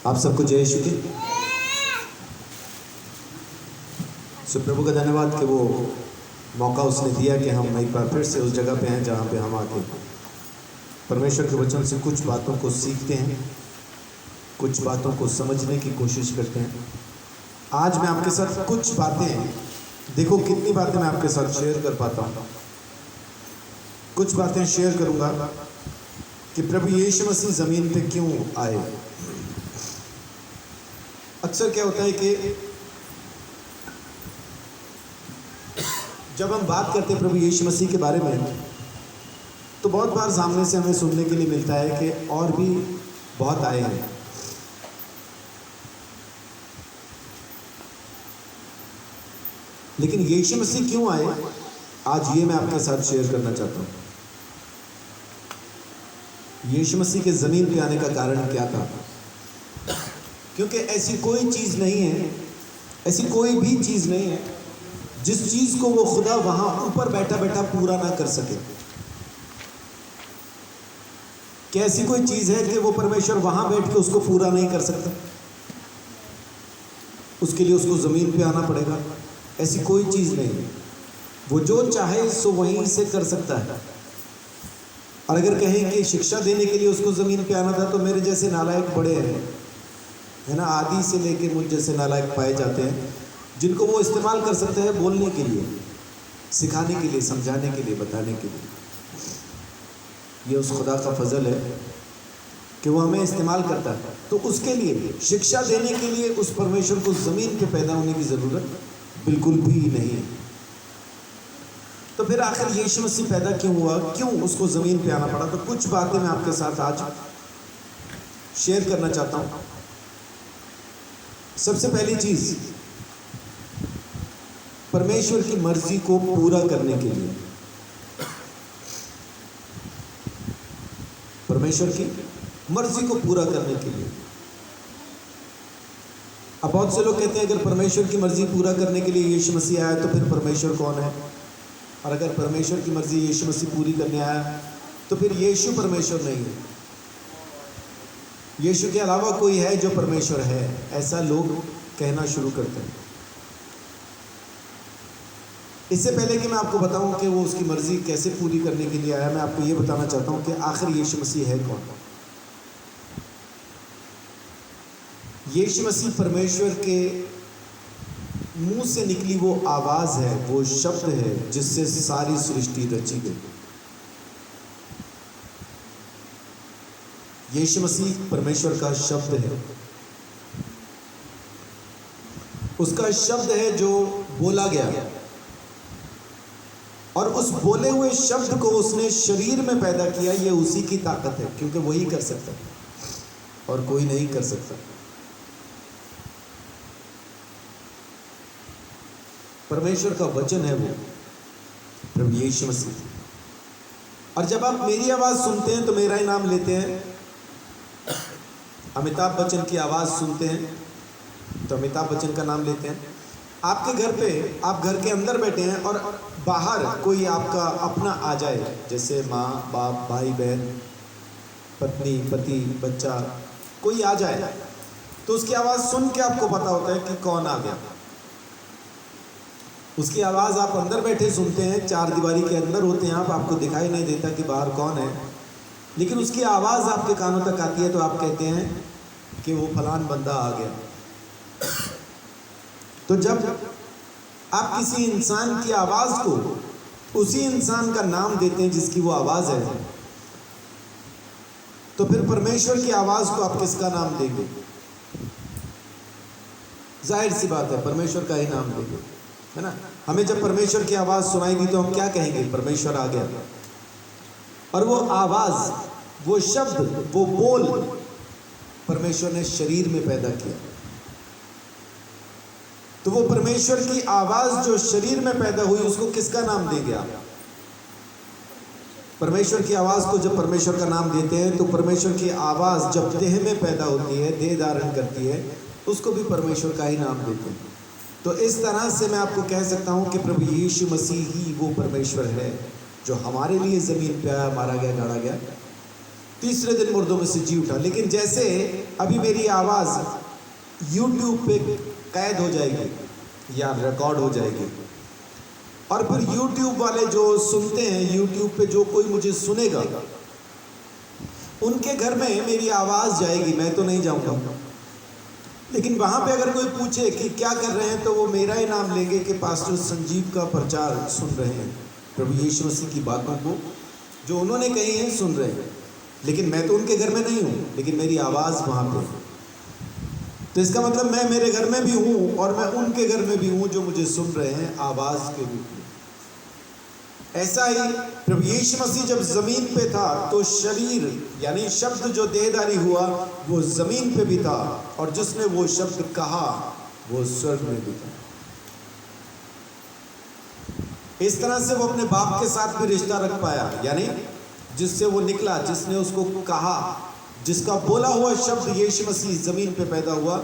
आप सबको जय यीशु की। सो प्रभु का धन्यवाद कि वो मौका उसने दिया कि हम एक बार फिर से उस जगह पे हैं जहाँ पे हम आके परमेश्वर के वचन से कुछ बातों को सीखते हैं, कुछ बातों को समझने की कोशिश करते हैं। आज मैं आपके साथ कुछ बातें, देखो कितनी बातें मैं आपके साथ शेयर कर पाता हूँ। कुछ बातें शेयर करूँगा कि प्रभु यीशु मसीह ज़मीन पे क्यों आए। अक्सर क्या होता है कि जब हम बात करते हैं प्रभु यीशु मसीह के बारे में, तो बहुत बार सामने से हमें सुनने के लिए मिलता है कि और भी बहुत आए हैं। लेकिन यीशु मसीह क्यों आए, आज ये मैं आपके साथ शेयर करना चाहता हूँ। यीशु मसीह के ज़मीन पे आने का कारण क्या था? क्योंकि ऐसी कोई चीज़ नहीं है, ऐसी कोई भी चीज़ नहीं है जिस चीज़ को वो खुदा वहाँ ऊपर बैठा बैठा पूरा ना कर सके। क्या ऐसी कोई चीज़ है कि वो परमेश्वर वहाँ बैठ के उसको पूरा नहीं कर सकता? उसके लिए उसको ज़मीन पे आना पड़ेगा? ऐसी कोई चीज़ नहीं है। वो जो चाहे सो वहीं से कर सकता है। और अगर कहें कि शिक्षा देने के लिए उसको ज़मीन पे आना था, तो मेरे जैसे नालायक बड़े हैं, है ना, आदि से लेके मुझ जैसे नालायक पाए जाते हैं, जिनको वो इस्तेमाल कर सकते हैं बोलने के लिए, सिखाने के लिए, समझाने के लिए, बताने के लिए। ये उस खुदा का फजल है कि वो हमें इस्तेमाल करता है। तो उसके लिए, शिक्षा देने के लिए उस परमेश्वर को ज़मीन पे पैदा होने की ज़रूरत बिल्कुल भी नहीं है। तो फिर आखिर यीशु मसीह पैदा क्यों हुआ, क्यों उसको ज़मीन पे आना पड़ा? तो कुछ बातें मैं आपके साथ आज शेयर करना चाहता हूँ। सबसे पहली चीज़, परमेश्वर की मर्जी को पूरा करने के लिए, परमेश्वर की मर्जी को पूरा करने के लिए। अब बहुत से लोग कहते हैं अगर परमेश्वर की मर्जी पूरा करने के लिए यीशु मसीह आया तो फिर परमेश्वर कौन है? और अगर परमेश्वर की मर्जी यीशु मसीह पूरी करने आया तो फिर यीशु परमेश्वर नहीं है। यीशु के अलावा कोई है जो परमेश्वर है, ऐसा लोग कहना शुरू करते हैं। इससे पहले कि मैं आपको बताऊं कि वो उसकी मर्जी कैसे पूरी करने के लिए आया, मैं आपको ये बताना चाहता हूं कि आखिर यीशु मसीह है कौन। यीशु मसीह परमेश्वर के मुंह से निकली वो आवाज़ है, वो शब्द है जिससे सारी सृष्टि रची गई। यीशु मसीह परमेश्वर का शब्द है, उसका शब्द है जो बोला गया, और उस बोले हुए शब्द को उसने शरीर में पैदा किया। ये उसी की ताकत है, क्योंकि वही कर सकता है और कोई नहीं कर सकता। परमेश्वर का वचन है वो प्रभु यीशु मसीह। और जब आप मेरी आवाज़ सुनते हैं तो मेरा ही नाम लेते हैं। अमिताभ बच्चन की आवाज़ सुनते हैं तो अमिताभ बच्चन का नाम लेते हैं। आपके घर पे, आप घर के अंदर बैठे हैं और बाहर कोई आपका अपना आ जाए, जैसे माँ बाप, भाई बहन, पत्नी पति, बच्चा, कोई आ जाए, तो उसकी आवाज़ सुन के आपको पता होता है कि कौन आ गया। उसकी आवाज़ आप अंदर बैठे सुनते हैं, चार दीवारी के अंदर होते हैं आप, आपको दिखाई नहीं देता कि बाहर कौन है, लेकिन उसकी आवाज़ आपके कानों तक आती है तो आप कहते हैं कि वो फलान बंदा आ गया। तो जब आप किसी इंसान की आवाज़ को उसी इंसान का नाम देते हैं जिसकी वो आवाज़ है, तो फिर परमेश्वर की आवाज़ को आप किसका नाम देंगे? जाहिर सी बात है, परमेश्वर का ही नाम देंगे, है ना। हमें जब परमेश्वर की आवाज़ सुनाई दी तो हम क्या कहेंगे? परमेश्वर आ गया। और वो आवाज़, वो शब्द, वो बोल परमेश्वर ने शरीर में पैदा किया। तो वो परमेश्वर की आवाज़ जो शरीर में पैदा हुई, उसको किसका नाम देंगे आप? परमेश्वर की आवाज़ को जब परमेश्वर का नाम देते हैं तो परमेश्वर की आवाज़ जब देह में पैदा होती है, देह धारण करती है, उसको भी परमेश्वर का ही नाम देते हैं। तो इस तरह से मैं आपको कह सकता हूँ कि प्रभु यीशु मसीह ही वो परमेश्वर है जो हमारे लिए ज़मीन पे आया, मारा गया, गाड़ा गया, तीसरे दिन मुर्दों में से जी उठा। लेकिन जैसे अभी मेरी आवाज़ यूट्यूब पे कैद हो जाएगी या रिकॉर्ड हो जाएगी, और फिर यूट्यूब वाले जो सुनते हैं, यूट्यूब पे जो कोई मुझे सुनेगा, उनके घर में मेरी आवाज़ जाएगी, मैं तो नहीं जाऊंगा। लेकिन वहाँ पे अगर कोई पूछे कि क्या कर रहे हैं, तो वो मेरा ही नाम लेंगे कि पास्टर संजीव का प्रचार सुन रहे हैं, प्रभु यीशु मसीह की बातों को जो उन्होंने कही हैं सुन रहे हैं। लेकिन मैं तो उनके घर में नहीं हूँ, लेकिन मेरी आवाज़ वहाँ पे है। तो इसका मतलब मैं मेरे घर में भी हूँ और मैं उनके घर में भी हूँ जो मुझे सुन रहे हैं आवाज़ के रूप में। ऐसा ही प्रभु यीशु मसीह जब ज़मीन पे था तो शरीर यानी शब्द जो देहधारी हुआ वो ज़मीन पे भी था, और जिसने वो शब्द कहा वो स्वर्ग में भी था। इस तरह से वो अपने बाप के साथ भी रिश्ता रख पाया, यानी जिससे वो निकला, जिसने उसको कहा, जिसका बोला हुआ शब्द यीशु मसीह ज़मीन पे पैदा हुआ।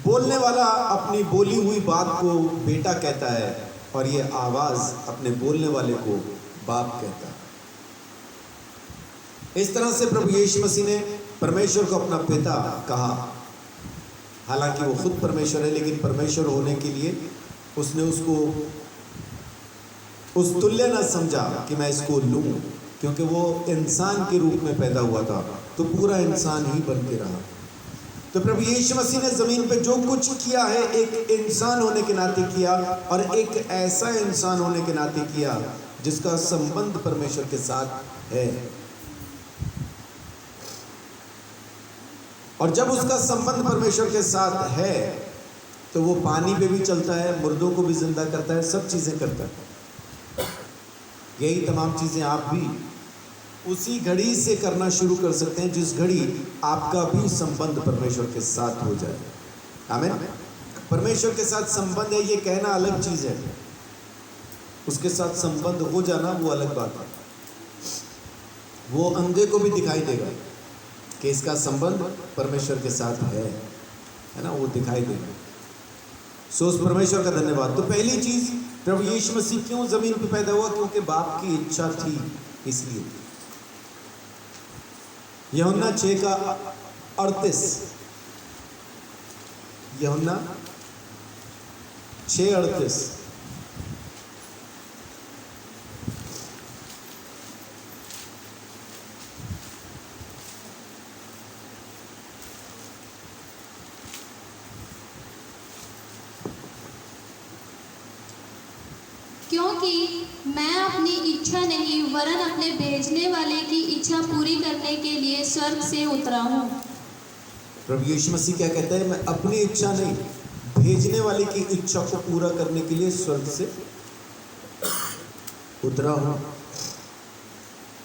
बोलने वाला अपनी बोली हुई बात को बेटा कहता है, और ये आवाज़ अपने बोलने वाले को बाप कहता है। इस तरह से प्रभु यीशु मसीह ने परमेश्वर को अपना पिता कहा। हालांकि वो खुद परमेश्वर है, लेकिन परमेश्वर होने के लिए उसने उसको उस तुल्य न समझा कि मैं इसको लूँ, क्योंकि वो इंसान के रूप में पैदा हुआ था, तो पूरा इंसान ही बन के रहा। तो प्रभु यीशु मसीह ने ज़मीन पे जो कुछ किया है एक इंसान होने के नाते किया, और एक ऐसा इंसान होने के नाते किया जिसका संबंध परमेश्वर के साथ है। और जब उसका संबंध परमेश्वर के साथ है तो वो पानी पे भी चलता है, मुर्दों को भी जिंदा करता है, सब चीज़ें करता है। यही तमाम चीज़ें आप भी उसी घड़ी से करना शुरू कर सकते हैं जिस घड़ी आपका भी संबंध परमेश्वर के साथ हो जाए। आमीन। परमेश्वर के साथ संबंध है ये कहना अलग चीज़ है, उसके साथ संबंध हो जाना वो अलग बात है। वो अंधे को भी दिखाई देगा कि इसका संबंध परमेश्वर के साथ है ना, वो दिखाई देगा। सो उस परमेश्वर का धन्यवाद। तो पहली चीज़, प्रभु यीशु मसीह क्यों ज़मीन पर पैदा हुआ? क्योंकि बाप की इच्छा थी, इसलिए। यूहन्ना 6:38, यूहन्ना 6:38। क्योंकि मैं अपनी इच्छा नहीं वरन अपने भेजने वाले की इच्छा पूरी करने के लिए स्वर्ग से उतरा हूँ। प्रभु यीशु मसीह क्या कहता है? मैं अपनी इच्छा नहीं, भेजने वाले की इच्छा को पूरा करने के लिए स्वर्ग से उतरा हूँ।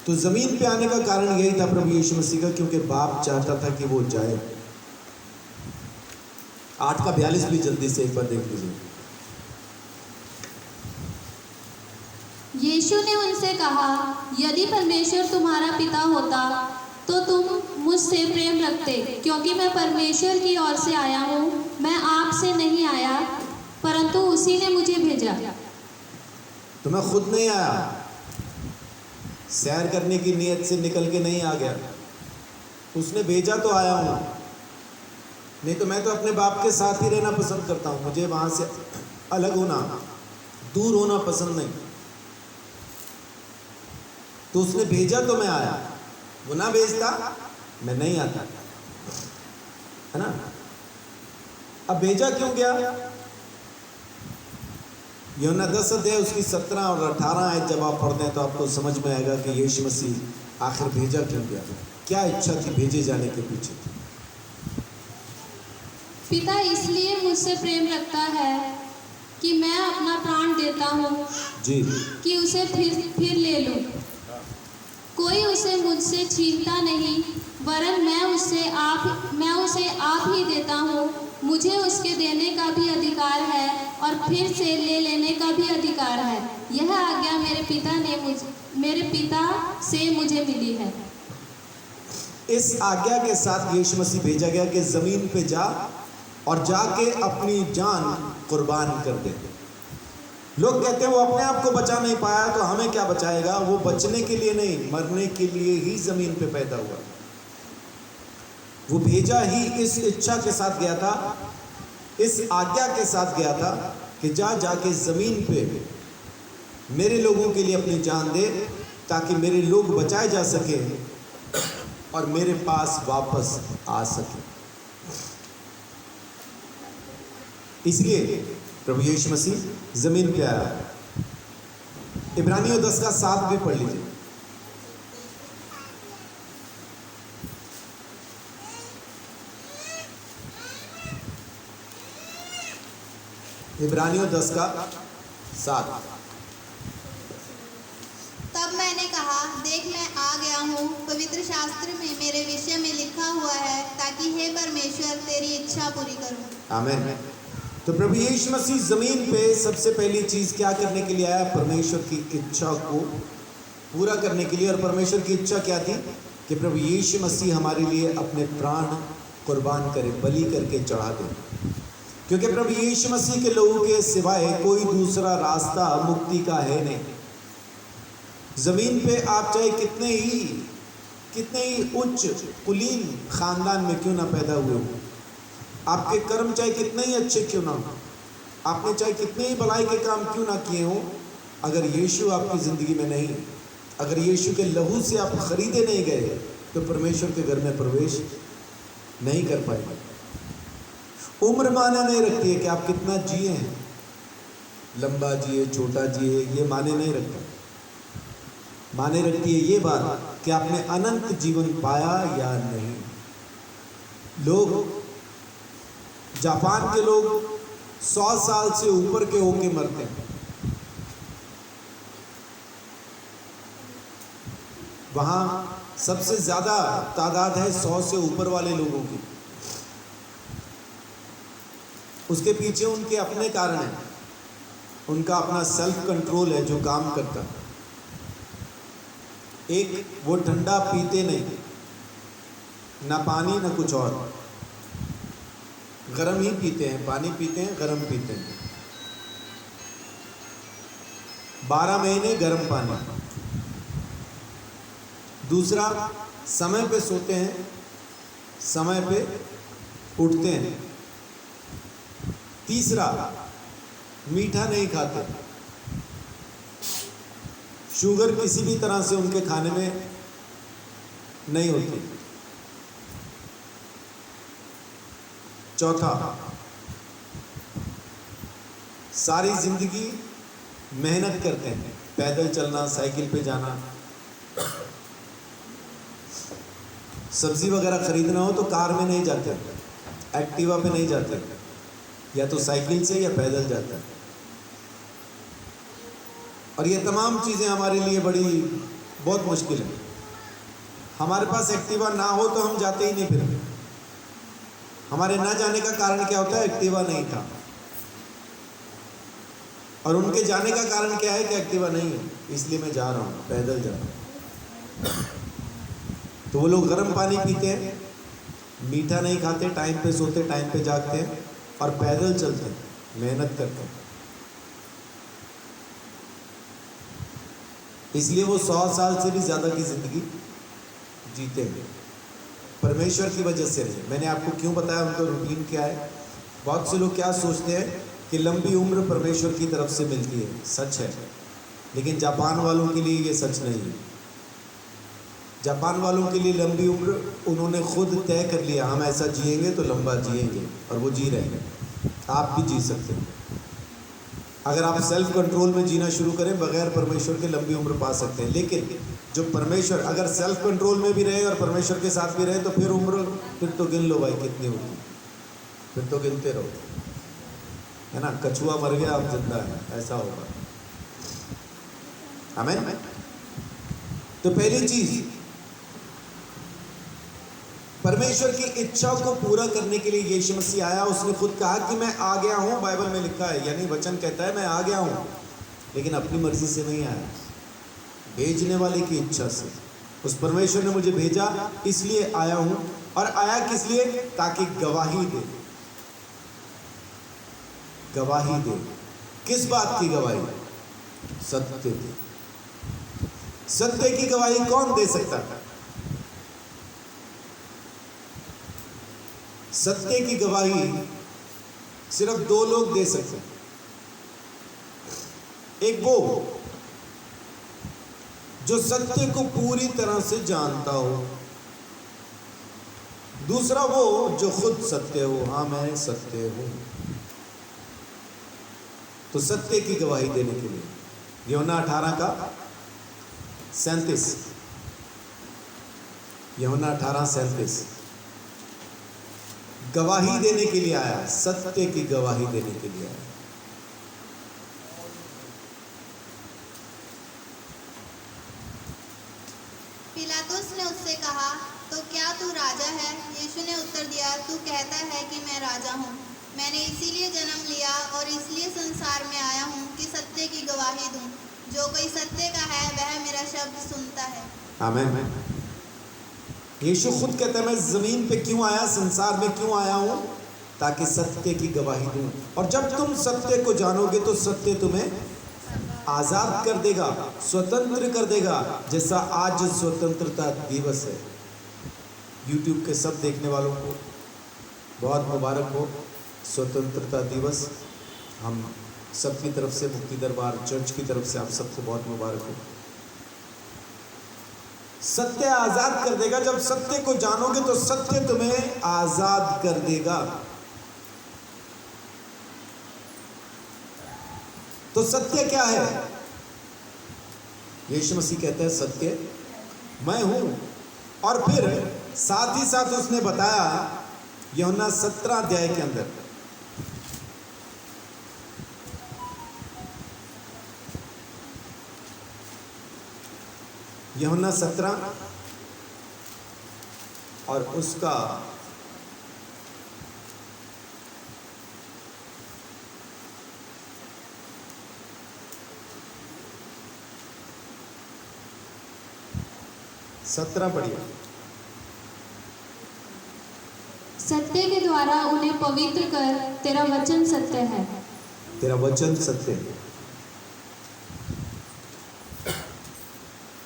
तो जमीन पे आने का कारण यही था प्रभु यीशु मसीह का, क्योंकि बाप चाहता था कि वो जाए। 8:42 भी जल्दी से एक बार देख लीजिए। यीशु ने उनसे कहा, यदि परमेश्वर तुम्हारा पिता होता तो तुम मुझसे प्रेम रखते, क्योंकि मैं परमेश्वर की ओर से आया हूँ। मैं आपसे नहीं आया, परंतु उसी ने मुझे भेजा। तो मैं खुद नहीं आया, सैर करने की नीयत से निकल के नहीं आ गया, उसने भेजा तो आया हूँ। नहीं तो मैं तो अपने बाप के साथ ही रहना पसंद करता हूँ, मुझे वहाँ से अलग होना, दूर होना पसंद नहीं। तो उसने भेजा तो मैं आया, वो ना भेजता मैं नहीं आता, है ना। अब भेजा क्यों गया? यूहन्ना 10 अध्याय उसकी 17 और 18 आयत जब आप पढ़ते हैं तो आपको समझ में आएगा कि यीशु मसीह आखिर भेजा क्यों गया, क्या इच्छा थी भेजे जाने के पीछे। पिता इसलिए मुझसे प्रेम रखता है कि मैं अपना प्राण देता हूँ जी, कि उसे फिर ले लूँ। कोई उसे मुझसे छीनता नहीं, वरन मैं उसे आप ही देता हूँ। मुझे उसके देने का भी अधिकार है और फिर से ले लेने का भी अधिकार है। यह आज्ञा मेरे पिता से मुझे मिली है। इस आज्ञा के साथ यीशु मसीह भेजा गया कि जमीन पे जा और जाके अपनी जान कुर्बान कर दे। लोग कहते हैं वो अपने आप को बचा नहीं पाया तो हमें क्या बचाएगा। वो बचने के लिए नहीं, मरने के लिए ही जमीन पे पैदा हुआ। वो भेजा ही इस इच्छा के साथ गया था, इस आज्ञा के साथ गया था कि जाके जमीन पे मेरे लोगों के लिए अपनी जान दे, ताकि मेरे लोग बचाए जा सके और मेरे पास वापस आ सके। इसलिए प्रभु यीशु मसीह जमीन पे आया। इब्रानियों 10:7 भी पढ़ लीजिए। इब्रानियों 10:7। तब मैंने कहा, देख मैं आ गया हूँ, पवित्र शास्त्र में मेरे विषय में लिखा हुआ है, ताकि हे परमेश्वर तेरी इच्छा पूरी करूँ। आमीन। तो प्रभु यीशु मसीह जमीन पे सबसे पहली चीज क्या करने के लिए आया? परमेश्वर की इच्छा को पूरा करने के लिए। और परमेश्वर की इच्छा क्या थी? कि प्रभु यीशु मसीह हमारे लिए अपने प्राण कुर्बान करे, बलि करके चढ़ा दे। क्योंकि प्रभु यीशु मसीह के लोगों के सिवाय कोई दूसरा रास्ता मुक्ति का है नहीं। जमीन पे आप चाहे कितने ही उच्च कुलीन खानदान में क्यों ना पैदा हुए हो, आपके कर्म चाहे कितने ही अच्छे क्यों ना हो, आपने चाहे कितने ही भलाई के काम क्यों ना किए हो, अगर यीशु आपकी ज़िंदगी में नहीं, अगर यीशु के लहू से आप खरीदे नहीं गए, तो परमेश्वर के घर में प्रवेश नहीं कर पाएंगे। उम्र माने नहीं रखती है कि आप कितना जिए हैं, लंबा जिए छोटा जिए, ये माने नहीं रखता। माने रखती है ये बात कि आपने अनंत जीवन पाया या नहीं। लोग, जापान के लोग 100 साल से ऊपर के होके मरते हैं। वहां सबसे ज्यादा तादाद है 100 से ऊपर वाले लोगों की। उसके पीछे उनके अपने कारण हैं, उनका अपना सेल्फ कंट्रोल है जो काम करता है। एक, वो ठंडा पीते नहीं, ना पानी ना कुछ और, गरम ही पीते हैं, पानी पीते हैं, गरम पीते हैं। 12 महीने गरम पानी। दूसरा, समय पे सोते हैं, समय पे उठते हैं। तीसरा, मीठा नहीं खाते, शुगर किसी भी तरह से उनके खाने में नहीं होती। चौथा, सारी जिंदगी मेहनत करते हैं, पैदल चलना, साइकिल पे जाना, सब्जी वगैरह खरीदना हो तो कार में नहीं जाते, एक्टिवा पे नहीं जाते, या तो साइकिल से या पैदल जाते हैं। और ये तमाम चीज़ें हमारे लिए बहुत मुश्किल है। हमारे पास एक्टिवा ना हो तो हम जाते ही नहीं फिर। हमारे ना जाने का कारण क्या होता है? एक्टिवा नहीं था। और उनके जाने का कारण क्या है? कि एक्टिवा नहीं है, इसलिए मैं जा रहा हूँ, पैदल जा रहा हूँ। तो वो लोग गर्म पानी पीते हैं, मीठा नहीं खाते, टाइम पे सोते, टाइम पे जागते हैं और पैदल चलते हैं, मेहनत करते हैं। इसलिए वो 100 साल से भी ज़्यादा की ज़िंदगी जीते हैं, परमेश्वर की वजह से नहीं। मैंने आपको क्यों बताया उनका रूटीन क्या है। बहुत से लोग क्या सोचते हैं कि लंबी उम्र परमेश्वर की तरफ से मिलती है, सच है, लेकिन जापान वालों के लिए ये सच नहीं है। जापान वालों के लिए लंबी उम्र उन्होंने खुद तय कर लिया, हम ऐसा जिएंगे तो लंबा जिएंगे, और वो जी रहे हैं। आप भी जी सकते हैं अगर आप सेल्फ कंट्रोल में जीना शुरू करें, बगैर परमेश्वर के लंबी उम्र पा सकते हैं। लेकिन जो परमेश्वर, अगर सेल्फ कंट्रोल में भी रहे और परमेश्वर के साथ भी रहे, तो फिर उम्र फिर तो गिन लो भाई कितनी होगी, फिर तो गिनते रहो, है ना। कछुआ मर गया, अब जिंदा है, ऐसा होगा। आमीन। तो पहली चीज, परमेश्वर की इच्छा को पूरा करने के लिए यीशु मसीह आया। उसने खुद कहा कि मैं आ गया हूं, बाइबल में लिखा है, यानी वचन कहता है मैं आ गया हूं, लेकिन अपनी मर्जी से नहीं आया, भेजने वाले की इच्छा से। उस परमेश्वर ने मुझे भेजा, इसलिए आया हूं। और आया किस लिए? ताकि गवाही दे। गवाही दे किस बात की गवाही? सत्य की। सत्य की गवाही कौन दे सकता है? सत्य की गवाही सिर्फ दो लोग दे सकते हैं। एक वो जो सत्य को पूरी तरह से जानता हो, दूसरा वो जो खुद सत्य हो। हाँ, मैं सत्य हूं। तो सत्य की गवाही देने के लिए यूहन्ना 18:37, यूहन्ना 18:37 गवाही देने के लिए आया, सत्य की गवाही देने के लिए आया। पिलातुस ने उससे कहा, तो क्या तू राजा है? यीशु ने उत्तर दिया, तू कहता है कि मैं राजा हूँ। मैंने इसीलिए जन्म लिया और इसलिए संसार में आया हूँ कि सत्य की गवाही दूँ। जो कोई सत्य का है वह मेरा शब्द सुनता है। आमीन। यीशु खुद कहता है, मैं जमीन पे क्यों आया, संसार में क्यों आया हूं? ताकि सत्य की गवाही दूं। और जब तुम सत्य को जानोगे तो सत्य तुम्हें आजाद कर देगा, स्वतंत्र कर देगा। जैसा आज स्वतंत्रता दिवस है, YouTube के सब देखने वालों को बहुत मुबारक हो स्वतंत्रता दिवस। हम सबकी तरफ से, मुक्ति दरबार चर्च की तरफ से आप सबको बहुत मुबारक हो। सत्य आजाद कर देगा। जब सत्य को जानोगे तो सत्य तुम्हें आजाद कर देगा। तो सत्य क्या है? यीशु मसीह कहते हैं सत्य मैं हूं। और फिर साथ ही साथ उसने बताया यूहन्ना 17 अध्याय के अंदर, यूहन्ना 17 और उसका 17 पढ़िए। सत्य के द्वारा उन्हें पवित्र कर, तेरा वचन सत्य है। तेरा वचन सत्य है।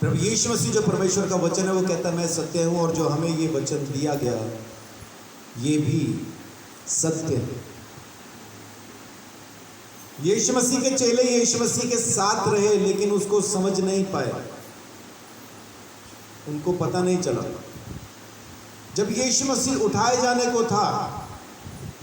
प्रभु यीशु मसीह जो परमेश्वर का वचन है वो कहता है मैं सत्य हूं, और जो हमें ये वचन दिया गया ये भी सत्य है। यीशु मसीह के चेले यीशु मसीह के साथ रहे लेकिन उसको समझ नहीं पाए, उनको पता नहीं चला। जब यीशु मसीह उठाए जाने को था,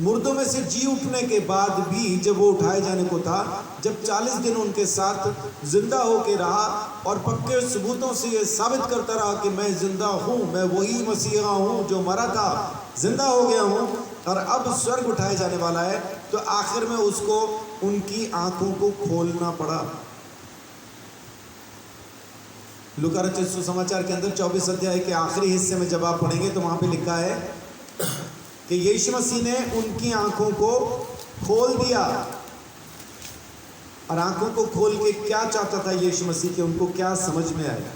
मुर्दों में से जी उठने के बाद भी जब वो उठाए जाने को था, जब 40 दिन उनके साथ जिंदा होकर रहा और पक्के सबूतों से ये साबित करता रहा कि मैं जिंदा हूँ, मैं वही मसीहा हूँ जो मरा था, जिंदा हो गया हूँ और अब स्वर्ग उठाए जाने वाला है, तो आखिर में उसको उनकी आंखों को खोलना पड़ा। लूका रचित सुसमाचार के अंदर 24 अध्याय के आखिरी हिस्से में जब आप पढ़ेंगे तो वहां पे लिखा है कि यीशु मसीह ने उनकी आंखों को खोल दिया। और आंखों को खोल के क्या चाहता था यीशु मसीह के, उनको क्या समझ में आया?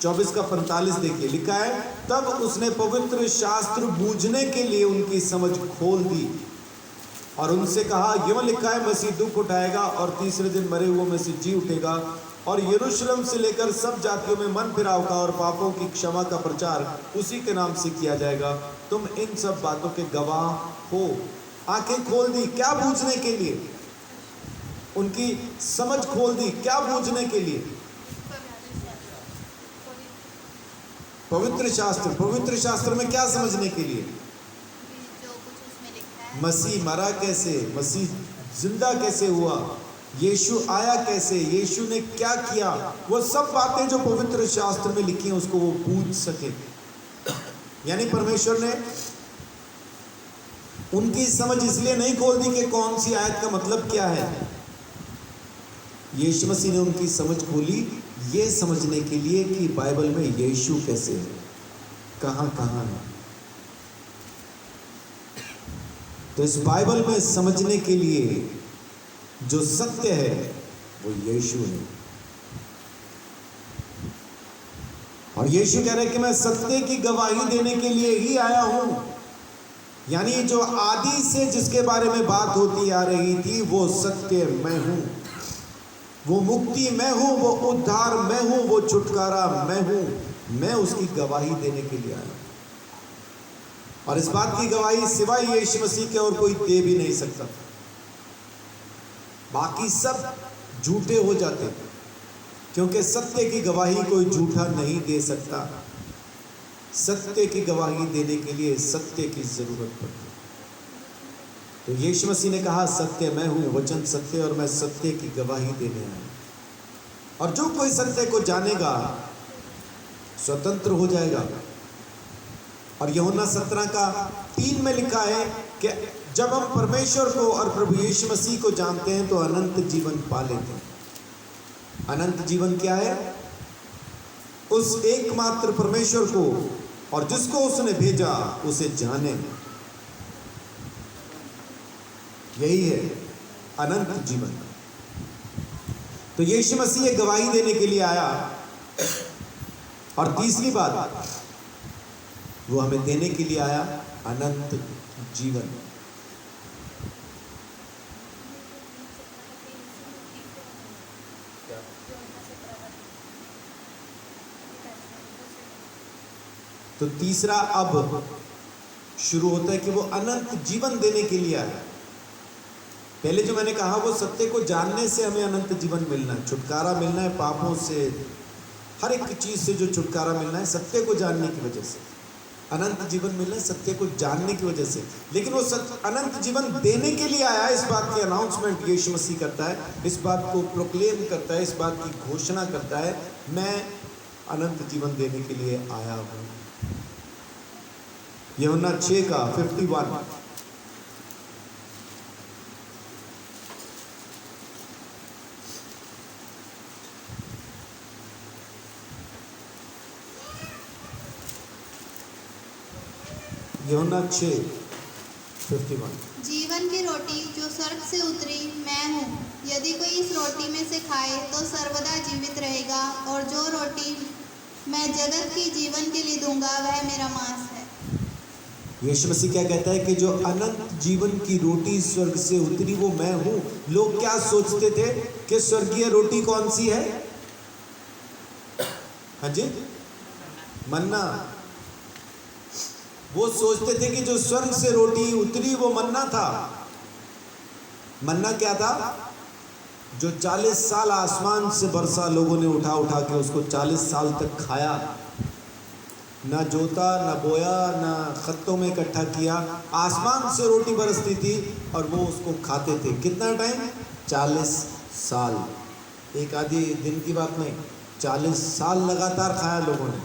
24 का 45 देखिए, लिखा है तब उसने पवित्र शास्त्र बूझने के लिए उनकी समझ खोल दी और उनसे कहा, यूं लिखा है मसीह दुख उठाएगा और तीसरे दिन मरे हुए में से जी उठेगा और यरूशलेम से लेकर सब जातियों में मन फिराव का और पापों की क्षमा का प्रचार उसी के नाम से किया जाएगा। तुम इन सब बातों के गवाह हो। आंखें खोल दी, क्या बूझने के लिए? उनकी समझ खोल दी, क्या बूझने के लिए? पवित्र शास्त्र। पवित्र शास्त्र में क्या समझने के लिए? जो कुछ उसमें लिखा है, मसीह मरा कैसे, मसीह जिंदा कैसे हुआ, यीशु आया कैसे, यीशु ने क्या किया, वो सब बातें जो पवित्र शास्त्र में लिखी हैं उसको वो पूछ सके। यानी परमेश्वर ने उनकी समझ इसलिए नहीं खोल दी कि कौन सी आयत का मतलब क्या है। यीशु मसीह ने उनकी समझ खोली ये समझने के लिए कि बाइबल में यीशु कैसे है, कहां कहां है। तो इस बाइबल में समझने के लिए जो सत्य है वो यीशु है। और यीशु कह रहे हैं कि मैं सत्य की गवाही देने के लिए ही आया हूं। यानी जो आदि से जिसके बारे में बात होती आ रही थी, वो सत्य मैं हूं, वो मुक्ति मैं हूं, वो उद्धार मैं हूं, वो छुटकारा मैं हूं। मैं उसकी गवाही देने के लिए आया, और इस बात की गवाही सिवाय यीशु मसीह के और कोई दे भी नहीं सकता। बाकी सब झूठे हो जाते, क्योंकि सत्य की गवाही कोई झूठा नहीं दे सकता। सत्य की गवाही देने के लिए सत्य की जरूरत पड़ती है। तो यीशु मसीह ने कहा, सत्य मैं हूं, वचन सत्य, और मैं सत्य की गवाही देने आया। और जो कोई सत्य को जानेगा स्वतंत्र हो जाएगा। और यूहन्ना 17:3 में लिखा है कि जब हम परमेश्वर को और प्रभु यीशु मसीह को जानते हैं तो अनंत जीवन पा लेते हैं। अनंत जीवन क्या है? उस एकमात्र परमेश्वर को और जिसको उसने भेजा उसे जाने, यही है अनंत जीवन। तो यीशु मसीह गवाही देने के लिए आया। और तीसरी बात, वो हमें देने के लिए आया अनंत जीवन। तो तीसरा अब शुरू होता है कि वो अनंत जीवन देने के लिए आया। पहले जो मैंने कहा, वो सत्य को जानने से हमें अनंत जीवन मिलना है, छुटकारा मिलना है पापों से, हर एक चीज से जो छुटकारा मिलना है सत्य को जानने की वजह से। अनंत जीवन मिलना है सत्य को जानने की वजह से। लेकिन वो अनंत जीवन देने के लिए आया। इस बात की अनाउंसमेंट यीशु मसीह करता है, इस बात को प्रोक्लेम करता है, इस बात की घोषणा करता है, मैं अनंत जीवन देने के लिए आया हूं। यूहन्ना 6:51। यूहन्ना 6:51। जीवन की रोटी जो स्वर्ग से उतरी मैं हूँ। यदि कोई इस रोटी में से खाए तो सर्वदा जीवित रहेगा, और जो रोटी मैं जगत की जीवन के लिए दूंगा वह मेरा मांस है। यीशु मसीह क्या कहता है कि जो अनंत जीवन की रोटी स्वर्ग से उतरी वो मैं हूं। लोग क्या सोचते थे कि स्वर्गीय रोटी कौन सी है? हाँ जी, मन्ना। वो सोचते थे कि जो स्वर्ग से रोटी उतरी वो मन्ना था। मन्ना क्या था? जो 40 साल आसमान से बरसा, लोगों ने उठा उठा के उसको 40 साल तक खाया, ना जोता, ना बोया, ना खत्तों में इकट्ठा किया। आसमान से रोटी बरसती थी और वो उसको खाते थे। कितना टाइम? 40 साल। एक आधी दिन की बात नहीं, 40 साल लगातार खाया लोगों ने,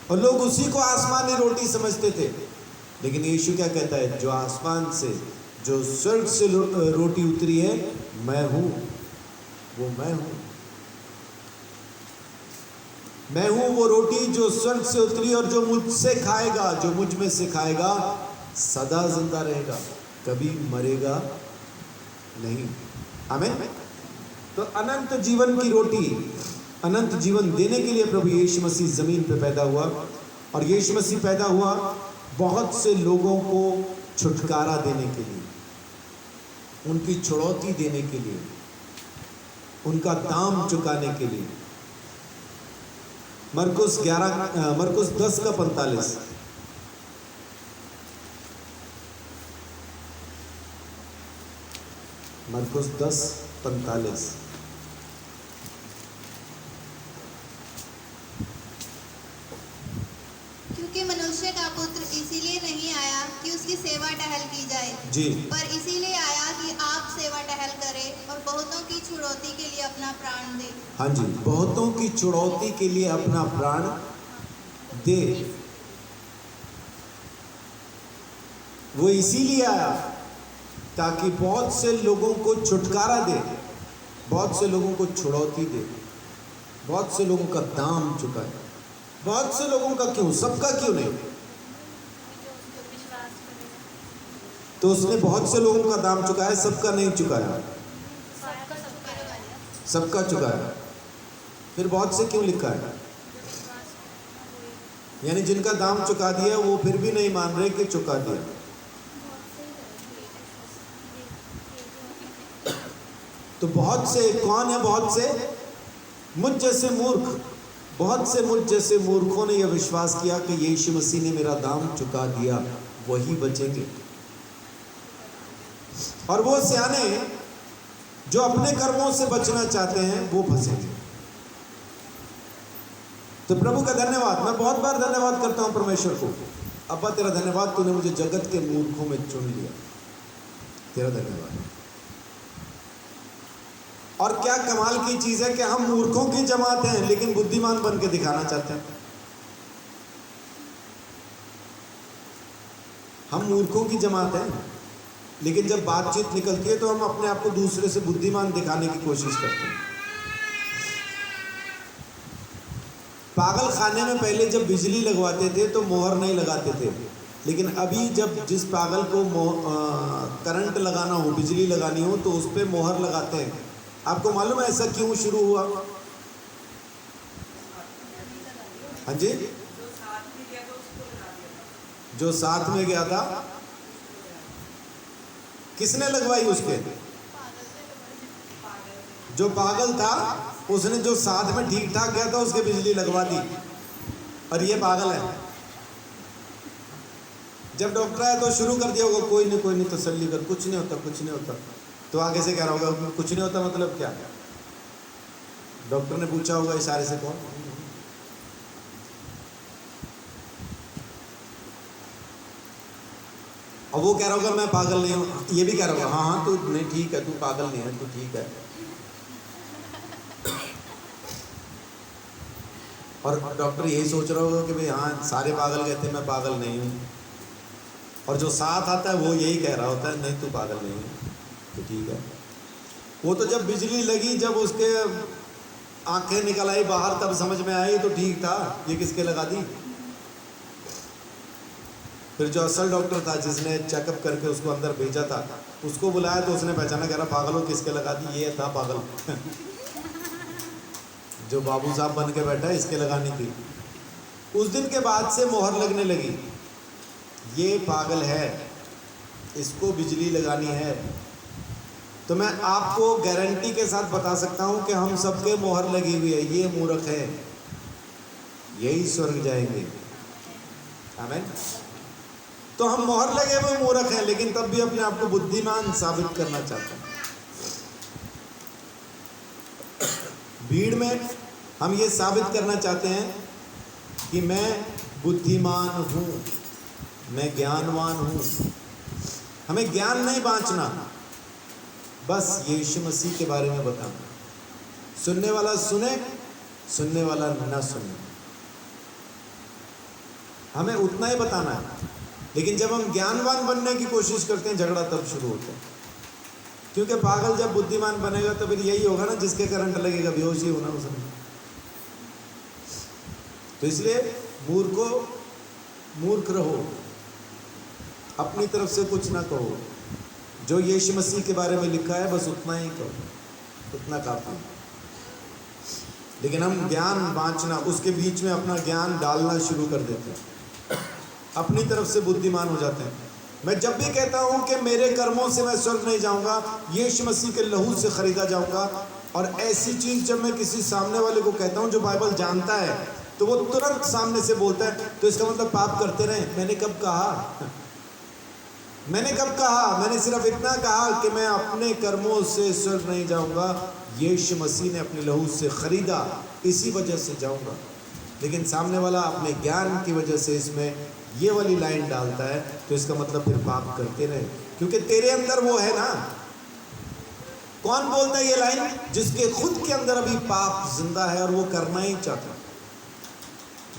और लोग उसी को आसमानी रोटी समझते थे। लेकिन यीशु क्या कहता है? जो आसमान से, जो स्वर्ग से रोटी उतरी है मैं हूं, वो मैं हूं। मैं हूं वो रोटी जो स्वर्ग से उतरी, और जो मुझसे खाएगा, जो मुझ में से खाएगा सदा जिंदा रहेगा, कभी मरेगा नहीं। आमीन। तो अनंत जीवन की रोटी, अनंत जीवन देने के लिए प्रभु यीशु मसीह जमीन पे पैदा हुआ। और यीशु मसीह पैदा हुआ बहुत से लोगों को छुटकारा देने के लिए, उनकी छुड़ौती देने के लिए, उनका दाम चुकाने के लिए। मरकुस 10:45। मरकुस 10:45। क्योंकि मनुष्य का पुत्र इसीलिए नहीं आया कि उसकी सेवा टहल की जाए जी, पर इसीलिए आया कि आप सेवा टहल करें और बहुतों की छुड़ौती के लिए अपना प्राण दे। हाँ जी, बहुतों की छुड़ौती के लिए अपना प्राण दे। वो इसीलिए आया ताकि बहुत से लोगों को छुटकारा दे, बहुत से लोगों को छुड़ौती दे, बहुत से लोगों का दाम चुकाए। बहुत से लोगों का क्यों, सबका क्यों नहीं? तो उसने बहुत से लोगों का दाम चुकाया, सबका नहीं चुकाया। सबका चुकाया। फिर बहुत से क्यों लिखा है? यानी जिनका दाम चुका दिया वो फिर भी नहीं मान रहे कि चुका दिया। तो बहुत से, कौन है बहुत से? मुझ जैसे मूर्ख, बहुत से मुझ जैसे मूर्खों ने यह विश्वास किया कि यीशु मसीह ने मेरा दाम चुका दिया, वही बचेंगे। और वो सियाने जो अपने कर्मों से बचना चाहते हैं वो फंसेंगे। तो प्रभु का धन्यवाद, मैं बहुत बार धन्यवाद करता हूं परमेश्वर को। अब्बा तेरा धन्यवाद, तूने मुझे जगत के मूर्खों में चुन लिया, तेरा धन्यवाद। और क्या कमाल की चीज है कि हम मूर्खों की जमात हैं लेकिन बुद्धिमान बन के दिखाना चाहते हैं। हम मूर्खों की जमात हैं लेकिन जब बातचीत निकलती है तो हम अपने आप को दूसरे से बुद्धिमान दिखाने की कोशिश करते हैं। पागल खाने में पहले जब बिजली लगवाते थे तो मोहर नहीं लगाते थे, लेकिन अभी जब जिस पागल को करंट लगाना हो, बिजली लगानी हो, तो उस पर मोहर लगाते हैं। आपको मालूम है ऐसा क्यों शुरू हुआ? हाँ जी, जो साथ में गया था किसने लगवाई? उसके जो पागल था उसने, जो साथ में ठीक ठाक गया था उसके बिजली लगवा दी, और ये पागल है। जब डॉक्टर आया तो शुरू कर दिया होगा, कोई नहीं तसल्ली कर, कुछ नहीं होता, कुछ नहीं होता। तो आगे से कह रहा होगा कुछ नहीं होता मतलब क्या? डॉक्टर ने पूछा होगा इशारे से कौन? और वो कह रहा होगा मैं पागल नहीं हूँ, ये भी कह रहा होगा हाँ तू नहीं ठीक है, तू पागल नहीं है, तू ठीक है। और डॉक्टर यही सोच रहा होगा कि भाई हाँ सारे पागल कहते हैं मैं पागल नहीं हूँ, और जो साथ आता है वो यही कह रहा होता है नहीं तू पागल नहीं है, तो ठीक है। वो तो जब बिजली लगी, जब उसके आंखें निकल आई बाहर, तब समझ में आई तो ठीक था, ये किसके लगा दी। फिर जो असल डॉक्टर था जिसने चेकअप करके उसको अंदर भेजा था, उसको बुलाया तो उसने पहचाना, कह रहा पागल हो किसके लगा दी, ये था पागल जो बाबू साहब बन के बैठा है, इसके लगानी थी। उस दिन के बाद से मोहर लगने लगी, ये पागल है, इसको बिजली लगानी है। तो मैं आपको गारंटी के साथ बता सकता हूं कि हम सबके मोहर लगी हुई है, ये मूर्ख है, यही स्वर्ग जाएंगे। आमीन। तो हम मोहर लगे हुए मूर्ख हैं, लेकिन तब भी अपने आप को बुद्धिमान साबित करना चाहते हैं। भीड़ में हम ये साबित करना चाहते हैं कि मैं बुद्धिमान हूँ, मैं ज्ञानवान हूँ। हमें ज्ञान नहीं बांटना, बस यीशु मसीह के बारे में बताना। सुनने वाला सुने, सुनने वाला न सुने, हमें उतना ही बताना है। लेकिन जब हम ज्ञानवान बनने की कोशिश करते हैं, झगड़ा तब शुरू होता है। क्योंकि पागल जब बुद्धिमान बनेगा तो फिर यही होगा ना, जिसके करंट लगेगा बेहोश ही होना उसने। तो इसलिए मूर्ख रहो, अपनी तरफ से कुछ ना कहो, जो यीशु मसीह के बारे में लिखा है बस उतना ही कहो, उतना काफी। लेकिन हम ज्ञान बांटना, उसके बीच में अपना ज्ञान डालना शुरू कर देते हैं, अपनी तरफ से बुद्धिमान हो जाते हैं। मैं जब भी कहता हूं कि मेरे कर्मों से मैं स्वर्ग नहीं जाऊंगा, यीशु मसीह के लहू से खरीदा जाऊंगा, और ऐसी चीज जब मैं किसी सामने वाले को कहता हूं जो बाइबल जानता है, तो वो तुरंत सामने से बोलता है तो इसका मतलब पाप करते रहे। मैंने कब कहा? मैंने कब कहा? मैंने सिर्फ इतना कहा कि मैं अपने कर्मों से स्वर्ग नहीं जाऊंगा, यीशु मसीह ने अपने लहू से खरीदा, इसी वजह से जाऊंगा। लेकिन सामने वाला अपने ज्ञान की वजह से इसमें ये वाली लाइन डालता है, तो इसका मतलब फिर पाप करते रहे, क्योंकि तेरे अंदर वो है ना। कौन बोलता है ये लाइन? जिसके खुद के अंदर अभी पाप जिंदा है और वो करना ही चाहता,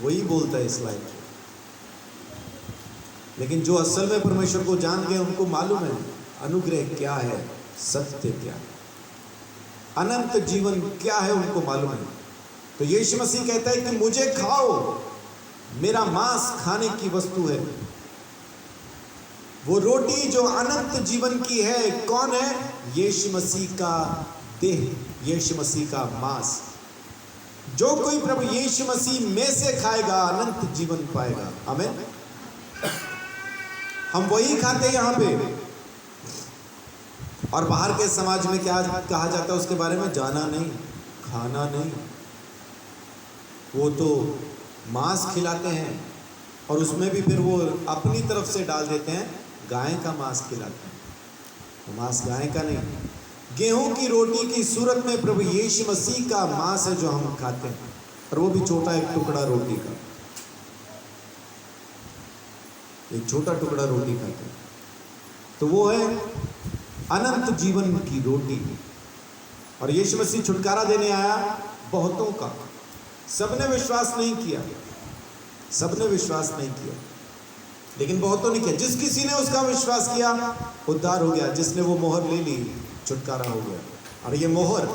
वही बोलता है इस लाइन को। लेकिन जो असल में परमेश्वर को जान गए, उनको मालूम है अनुग्रह क्या है, सत्य क्या है, अनंत जीवन क्या है, उनको मालूम है। तो यीशु मसीह कहता है कि मुझे खाओ, मेरा मांस खाने की वस्तु है। वो रोटी जो अनंत जीवन की है कौन है? यीशु मसीह का देह, यीशु मसीह का मांस। जो कोई प्रभु यीशु मसीह में से खाएगा अनंत जीवन पाएगा। आमीन। हम वही खाते हैं यहाँ पे। और बाहर के समाज में क्या कहा जाता है उसके बारे में? जाना नहीं, खाना नहीं। वो तो मांस खिलाते हैं और उसमें भी फिर वो अपनी तरफ से डाल देते हैं, गाय का मांस खिलाते हैं। वो मांस गाय का नहीं, गेहूं की रोटी की सूरत में प्रभु यीशु मसीह का मांस है जो हम खाते हैं, और वो भी छोटा एक टुकड़ा रोटी का, एक छोटा टुकड़ा रोटी खाते हैं। तो वो है अनंत जीवन की रोटी। और यीशु मसीह छुटकारा देने आया बहुतों का। सबने विश्वास नहीं किया, सबने विश्वास नहीं किया, लेकिन बहुतों ने किया। जिस किसी ने उसका विश्वास किया उद्धार हो गया। जिसने वो मोहर ले ली छुटकारा हो गया। और ये मोहर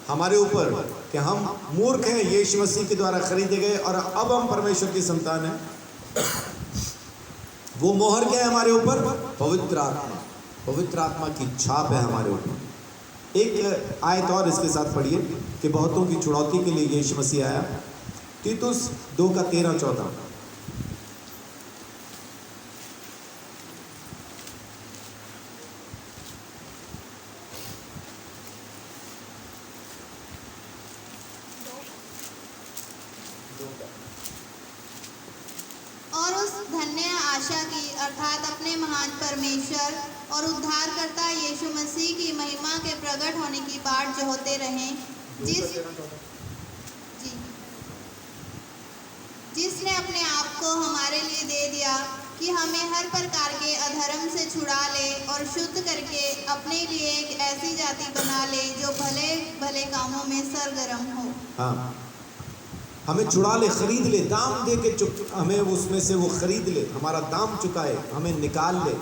हमारे ऊपर कि हम मूर्ख हैं, यीशु मसीह के द्वारा खरीदे गए और अब हम परमेश्वर की संतान हैं। वो मोहर क्या है हमारे ऊपर? पवित्र आत्मा। पवित्र आत्मा की छाप है हमारे ऊपर। एक आयत और इसके साथ पढ़िए कि बहुतों की छुड़ौती के लिए यीशु मसीह आया। तीतुस 2:13-14। और उस धन्य आशा की अर्थात अपने महान परमेश्वर और उद्धारकर्ता यीशु मसीह की महिमा के प्रकट होने की बाट जोहते रहें, जिसने अपने आप को हमारे लिए दे दिया कि हमें हर प्रकार के अधर्म से छुड़ा ले और शुद्ध करके अपने लिए एक ऐसी जाति बना ले जो भले भले कामों में सरगर्म हो। हाँ, हमें छुड़ा ले, खरीद ले, दाम दे के हमें उसमें से वो खरीद ले, हमारा दाम चुकाए, हमें निकाल ले।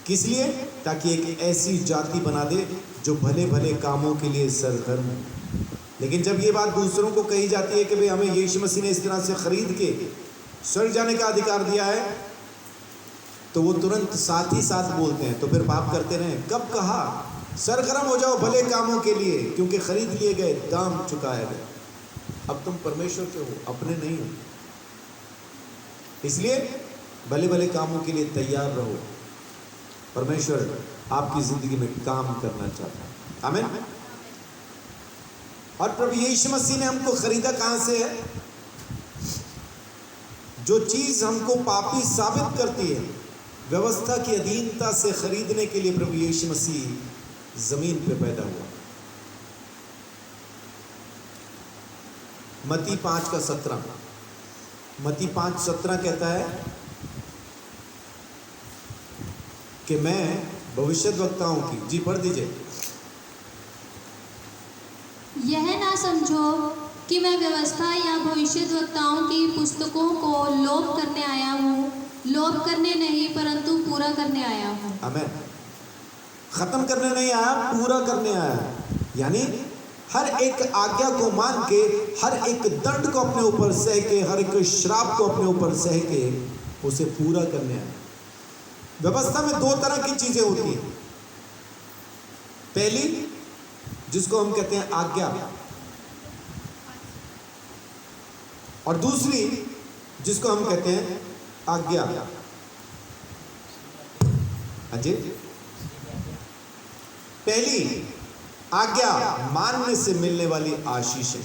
किस लिए? ताकि एक ऐसी जाति बना दे जो भले भले कामों के लिए सरगर्म हो। लेकिन जब ये बात दूसरों को कही जाती है कि भाई हमें यीशु मसीह ने इस तरह से खरीद के स्वर्ग जाने का अधिकार दिया है, तो वो तुरंत साथ ही साथ बोलते हैं, तो फिर पाप करते रहें। कब कहा? सरगर्म हो जाओ भले कामों के लिए, क्योंकि खरीद लिए गए, दाम चुकाया गया। अब तुम परमेश्वर के हो, अपने नहीं हो। इसलिए भले भले कामों के लिए तैयार रहो। परमेश्वर आपकी जिंदगी में काम करना चाहता है। आमीन। और प्रभु यीशु मसीह ने हमको खरीदा कहां से है? जो चीज हमको पापी साबित करती है, व्यवस्था की अधीनता से खरीदने के लिए प्रभु यीशु मसीह जमीन पे पैदा हुआ। मत्ती 5:17। मत्ती 5:17 कहता है कि मैं भविष्यद्वक्ताओं की, जी पढ़ दीजिए। यह ना समझो कि मैं व्यवस्था या भविष्यद्वक्ताओं की पुस्तकों को लोप करने आया हूँ। लोप करने नहीं परंतु पूरा करने आया हूँ। आमीन। खत्म करने नहीं आया, पूरा करने आया। यानी हर एक आज्ञा को मान के, हर एक दंड को अपने ऊपर सह के, हर एक श्राप को अपने ऊपर सह के उसे पूरा करने आया। व्यवस्था में दो तरह की चीजें होती हैं। पहली, जिसको हम कहते हैं आज्ञा, और दूसरी जिसको हम कहते हैं आज्ञा। अजय, पहली आज्ञा मानने से मिलने वाली आशीष है।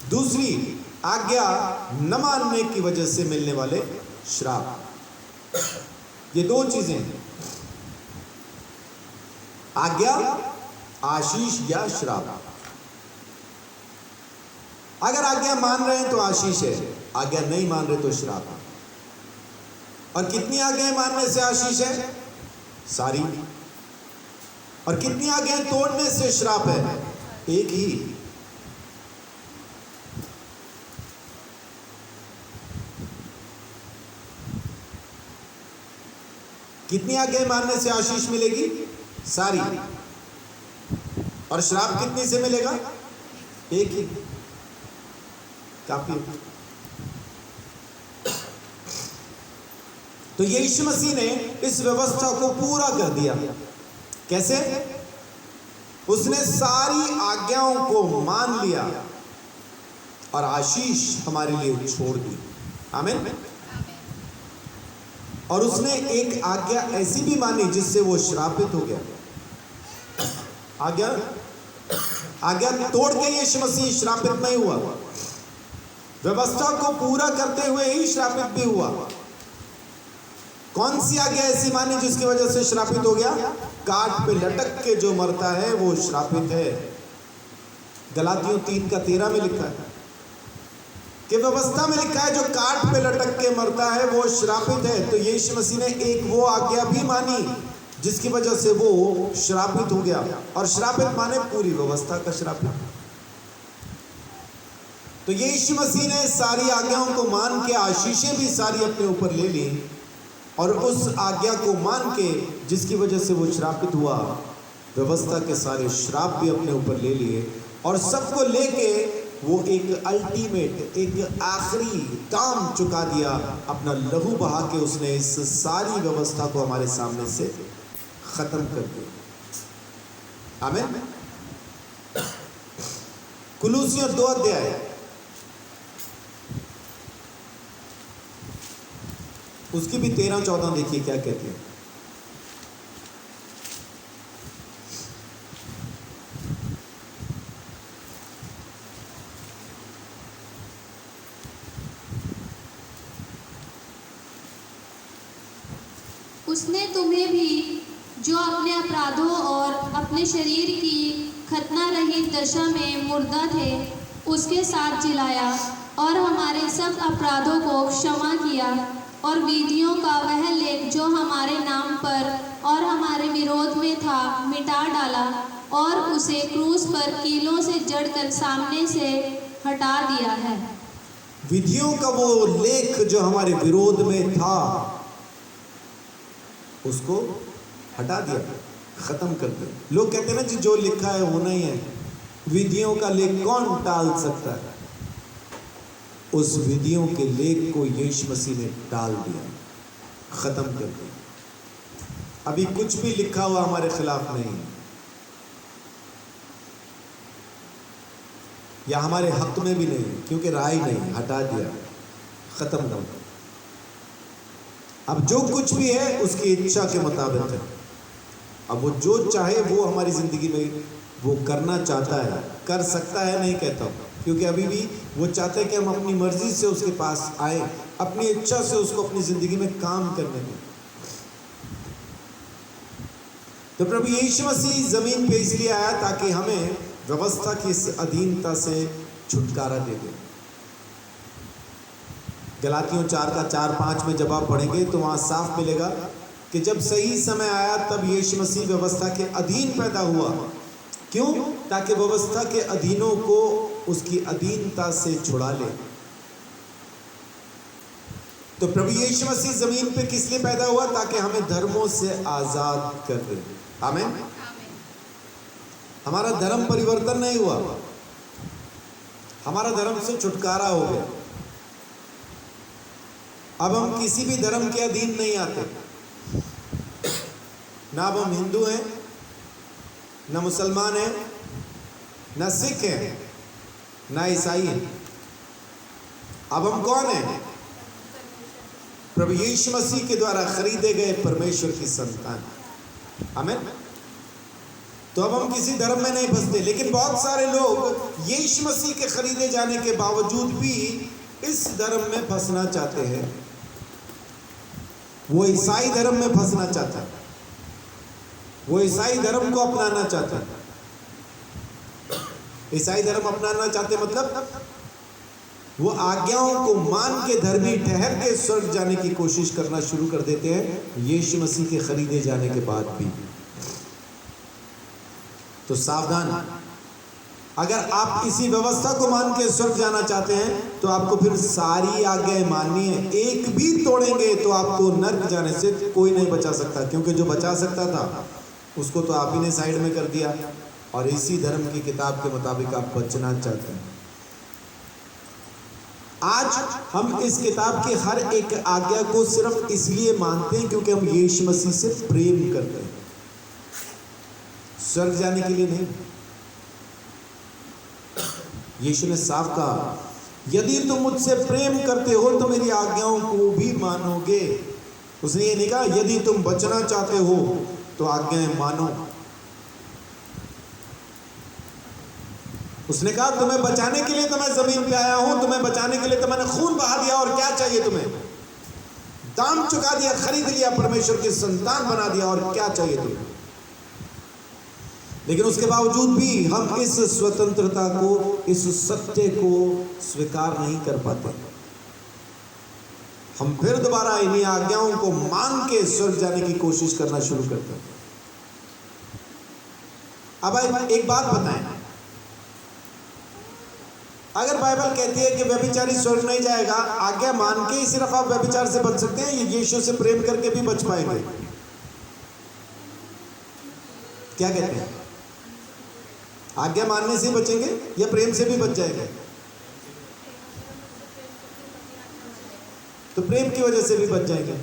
दूसरी आज्ञा न मानने की वजह से मिलने वाले श्राप। ये दो चीजें हैं, आज्ञा, आशीष या श्राप। अगर आज्ञा मान रहे हैं तो आशीष है, आज्ञा नहीं मान रहे तो श्राप है। और कितनी आज्ञाएं मानने से आशीष है? सारी। और कितनी आज्ञाएं तोड़ने से श्राप है? एक ही। कितनी आज्ञाएं मानने से आशीष मिलेगी? सारी। और श्राप कितनी से मिलेगा? एक ही। काफी। तो यीशु मसीह ने इस व्यवस्था को पूरा कर दिया। कैसे? उसने सारी आज्ञाओं को मान लिया और आशीष हमारे लिए छोड़ दी। आमीन। और उसने एक आज्ञा ऐसी भी मानी जिससे वो श्रापित हो गया। आज्ञा तोड़ के यीशु मसीह श्रापित नहीं हुआ, व्यवस्था को पूरा करते हुए ही श्रापित भी हुआ। कौन सी आज्ञा ऐसी मानी जिसकी वजह से श्रापित हो गया? काट पे लटक के जो मरता है वो श्रापित है। गलातियों 3:13 में लिखा है कि व्यवस्था में लिखा है जो काट पे लटक के मरता है वो श्रापित है। तो यीशु मसीह ने एक वो आज्ञा भी मानी जिसकी वजह से वो श्रापित हो गया, और श्रापित माने पूरी व्यवस्था का श्रापित। तो यीशु मसीह ने सारी आज्ञाओं को मान के आशीषें भी सारी अपने ऊपर ले ली, और उस आज्ञा को मान के जिसकी वजह से वो श्रापित हुआ, व्यवस्था के सारे श्राप भी अपने ऊपर ले लिए, और सबको लेके वो एक अल्टीमेट, एक आखिरी काम चुका दिया। अपना लहू बहा के उसने इस सारी व्यवस्था को हमारे सामने से खत्म कर दिया। आमीन। कुलूसियों 2 अध्याय उसकी भी 13-14 देखिए क्या कहते हैं। उसने तुम्हें भी जो अपने अपराधों और अपने शरीर की खतना रहित दशा में मुर्दा थे उसके साथ जिलाया, और हमारे सब अपराधों को क्षमा किया, और विधियों का वह लेख जो हमारे नाम पर और हमारे विरोध में था मिटा डाला, और उसे क्रूस पर कीलों से जड़कर सामने से हटा दिया है। विधियों का वो लेख जो हमारे विरोध में था उसको हटा दिया, खत्म कर दिया। लोग कहते हैं ना जी जो लिखा है होना ही है, विधियों का लेख कौन टाल सकता है? उस विधियों के लेख को यीशु मसीह ने टाल दिया, खत्म कर दिया। अभी कुछ भी लिखा हुआ हमारे खिलाफ नहीं है, या हमारे हक में भी नहीं, क्योंकि रहा ही नहीं, हटा दिया, खत्म कर दिया। अब जो कुछ भी है उसकी इच्छा के मुताबिक है। अब वो जो चाहे वो हमारी ज़िंदगी में वो करना चाहता है, कर सकता है, नहीं कहता हूँ, क्योंकि अभी भी वो चाहता है कि हम अपनी मर्जी से उसके पास आए, अपनी इच्छा से उसको अपनी ज़िंदगी में काम करने दें। तो प्रभु यीशु मसीह ज़मीन पे इसलिए आया ताकि हमें व्यवस्था की इस अधीनता से छुटकारा दे दे। गलातियों 4:4-5 में जब आप पढ़ेंगे तो वहाँ साफ मिलेगा कि जब सही समय आया तब यीशु मसीह व्यवस्था के अधीन पैदा हुआ। क्यों? ताकि व्यवस्था के अधीनों को उसकी अधीनता से छुड़ा ले। तो प्रभु यीशु मसीह जमीन पे किस लिए पैदा हुआ? ताकि हमें धर्मों से आजाद कर दे। आमीन। हमारा धर्म परिवर्तन नहीं हुआ, हमारा धर्म से छुटकारा हो गया। अब हम किसी भी धर्म के अधीन नहीं आते, ना अब हम हिंदू हैं, ना मुसलमान हैं, ना सिख हैं, ना ईसाई हैं। अब हम कौन हैं? प्रभु यीशु मसीह के द्वारा खरीदे गए परमेश्वर की संतान। आमीन। तो अब हम किसी धर्म में नहीं फंसते। लेकिन बहुत सारे लोग यीशु मसीह के खरीदे जाने के बावजूद भी इस धर्म में फंसना चाहते हैं। वो ईसाई धर्म में फंसना चाहता है, वो ईसाई धर्म को अपनाना चाहता है। ईसाई धर्म अपनाना चाहते मतलब वो आज्ञाओं को मान के धर्मी ठहर के स्वर्ग जाने की कोशिश करना शुरू कर देते हैं यीशु मसीह के खरीदे जाने के बाद भी। तो सावधान, अगर आप इसी व्यवस्था को मान के स्वर्ग जाना चाहते हैं तो आपको फिर सारी आज्ञाएं माननी है। एक भी तोड़ेंगे तो आपको नर्क जाने से कोई नहीं बचा सकता, क्योंकि जो बचा सकता था उसको तो आप ही ने साइड में कर दिया, और इसी धर्म की किताब के मुताबिक आप बचना चाहते हैं। आज हम इस किताब की हर एक आज्ञा को सिर्फ इसलिए मानते हैं क्योंकि हम यीशु मसीह से प्रेम करते हैं, स्वर्ग जाने के लिए नहीं। यीशु ने साफ कहा, यदि तुम मुझसे प्रेम करते हो तो मेरी आज्ञाओं को भी मानोगे। उसने ये नहीं कहा यदि तुम बचना चाहते हो तो आज्ञाएं मानो। उसने कहा तुम्हें बचाने के लिए तो मैं जमीन पे आया हूं, तुम्हें बचाने के लिए तो मैंने खून बहा दिया, और क्या चाहिए तुम्हें? दाम चुका दिया, खरीद लिया, परमेश्वर की संतान बना दिया, और क्या चाहिए तुम्हें? लेकिन उसके बावजूद भी हम इस स्वतंत्रता को, इस सत्य को स्वीकार नहीं कर पाते। हम फिर दोबारा इन्हीं आज्ञाओं को मान के स्वर्ग जाने की कोशिश करना शुरू करते हैं। अब एक बात बताएं, अगर बाइबल कहती है कि व्यभिचारी स्वर्ग नहीं जाएगा, आज्ञा मान के ही सिर्फ आप व्यभिचार से बच सकते हैं, या यीशु से प्रेम करके भी बच पाएंगे? क्या कहते हैं? आज्ञा मानने से बचेंगे या प्रेम से भी बच जाएंगे? तो प्रेम की वजह से भी बच जाएंगे।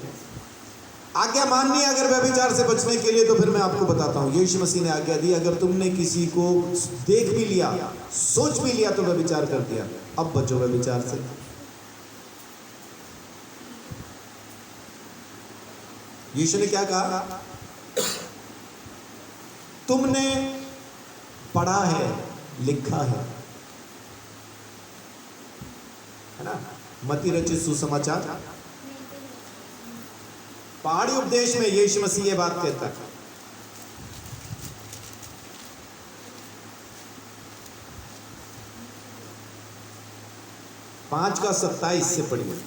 आज्ञा माननी है अगर व्यभिचार से बचने के लिए, तो फिर मैं आपको बताता हूं, यीशु मसीह ने आज्ञा दी, अगर तुमने किसी को देख भी लिया, सोच भी लिया, तो व्यभिचार कर दिया, अब बचो व्यभिचार से। यीशु ने क्या कहा? तुमने पढ़ा है, लिखा है ना? मत्ती रचित सुसमाचार पहाड़ी उपदेश में यीशु मसीह ये बात कहता है। पांच का 27 से पढ़िए।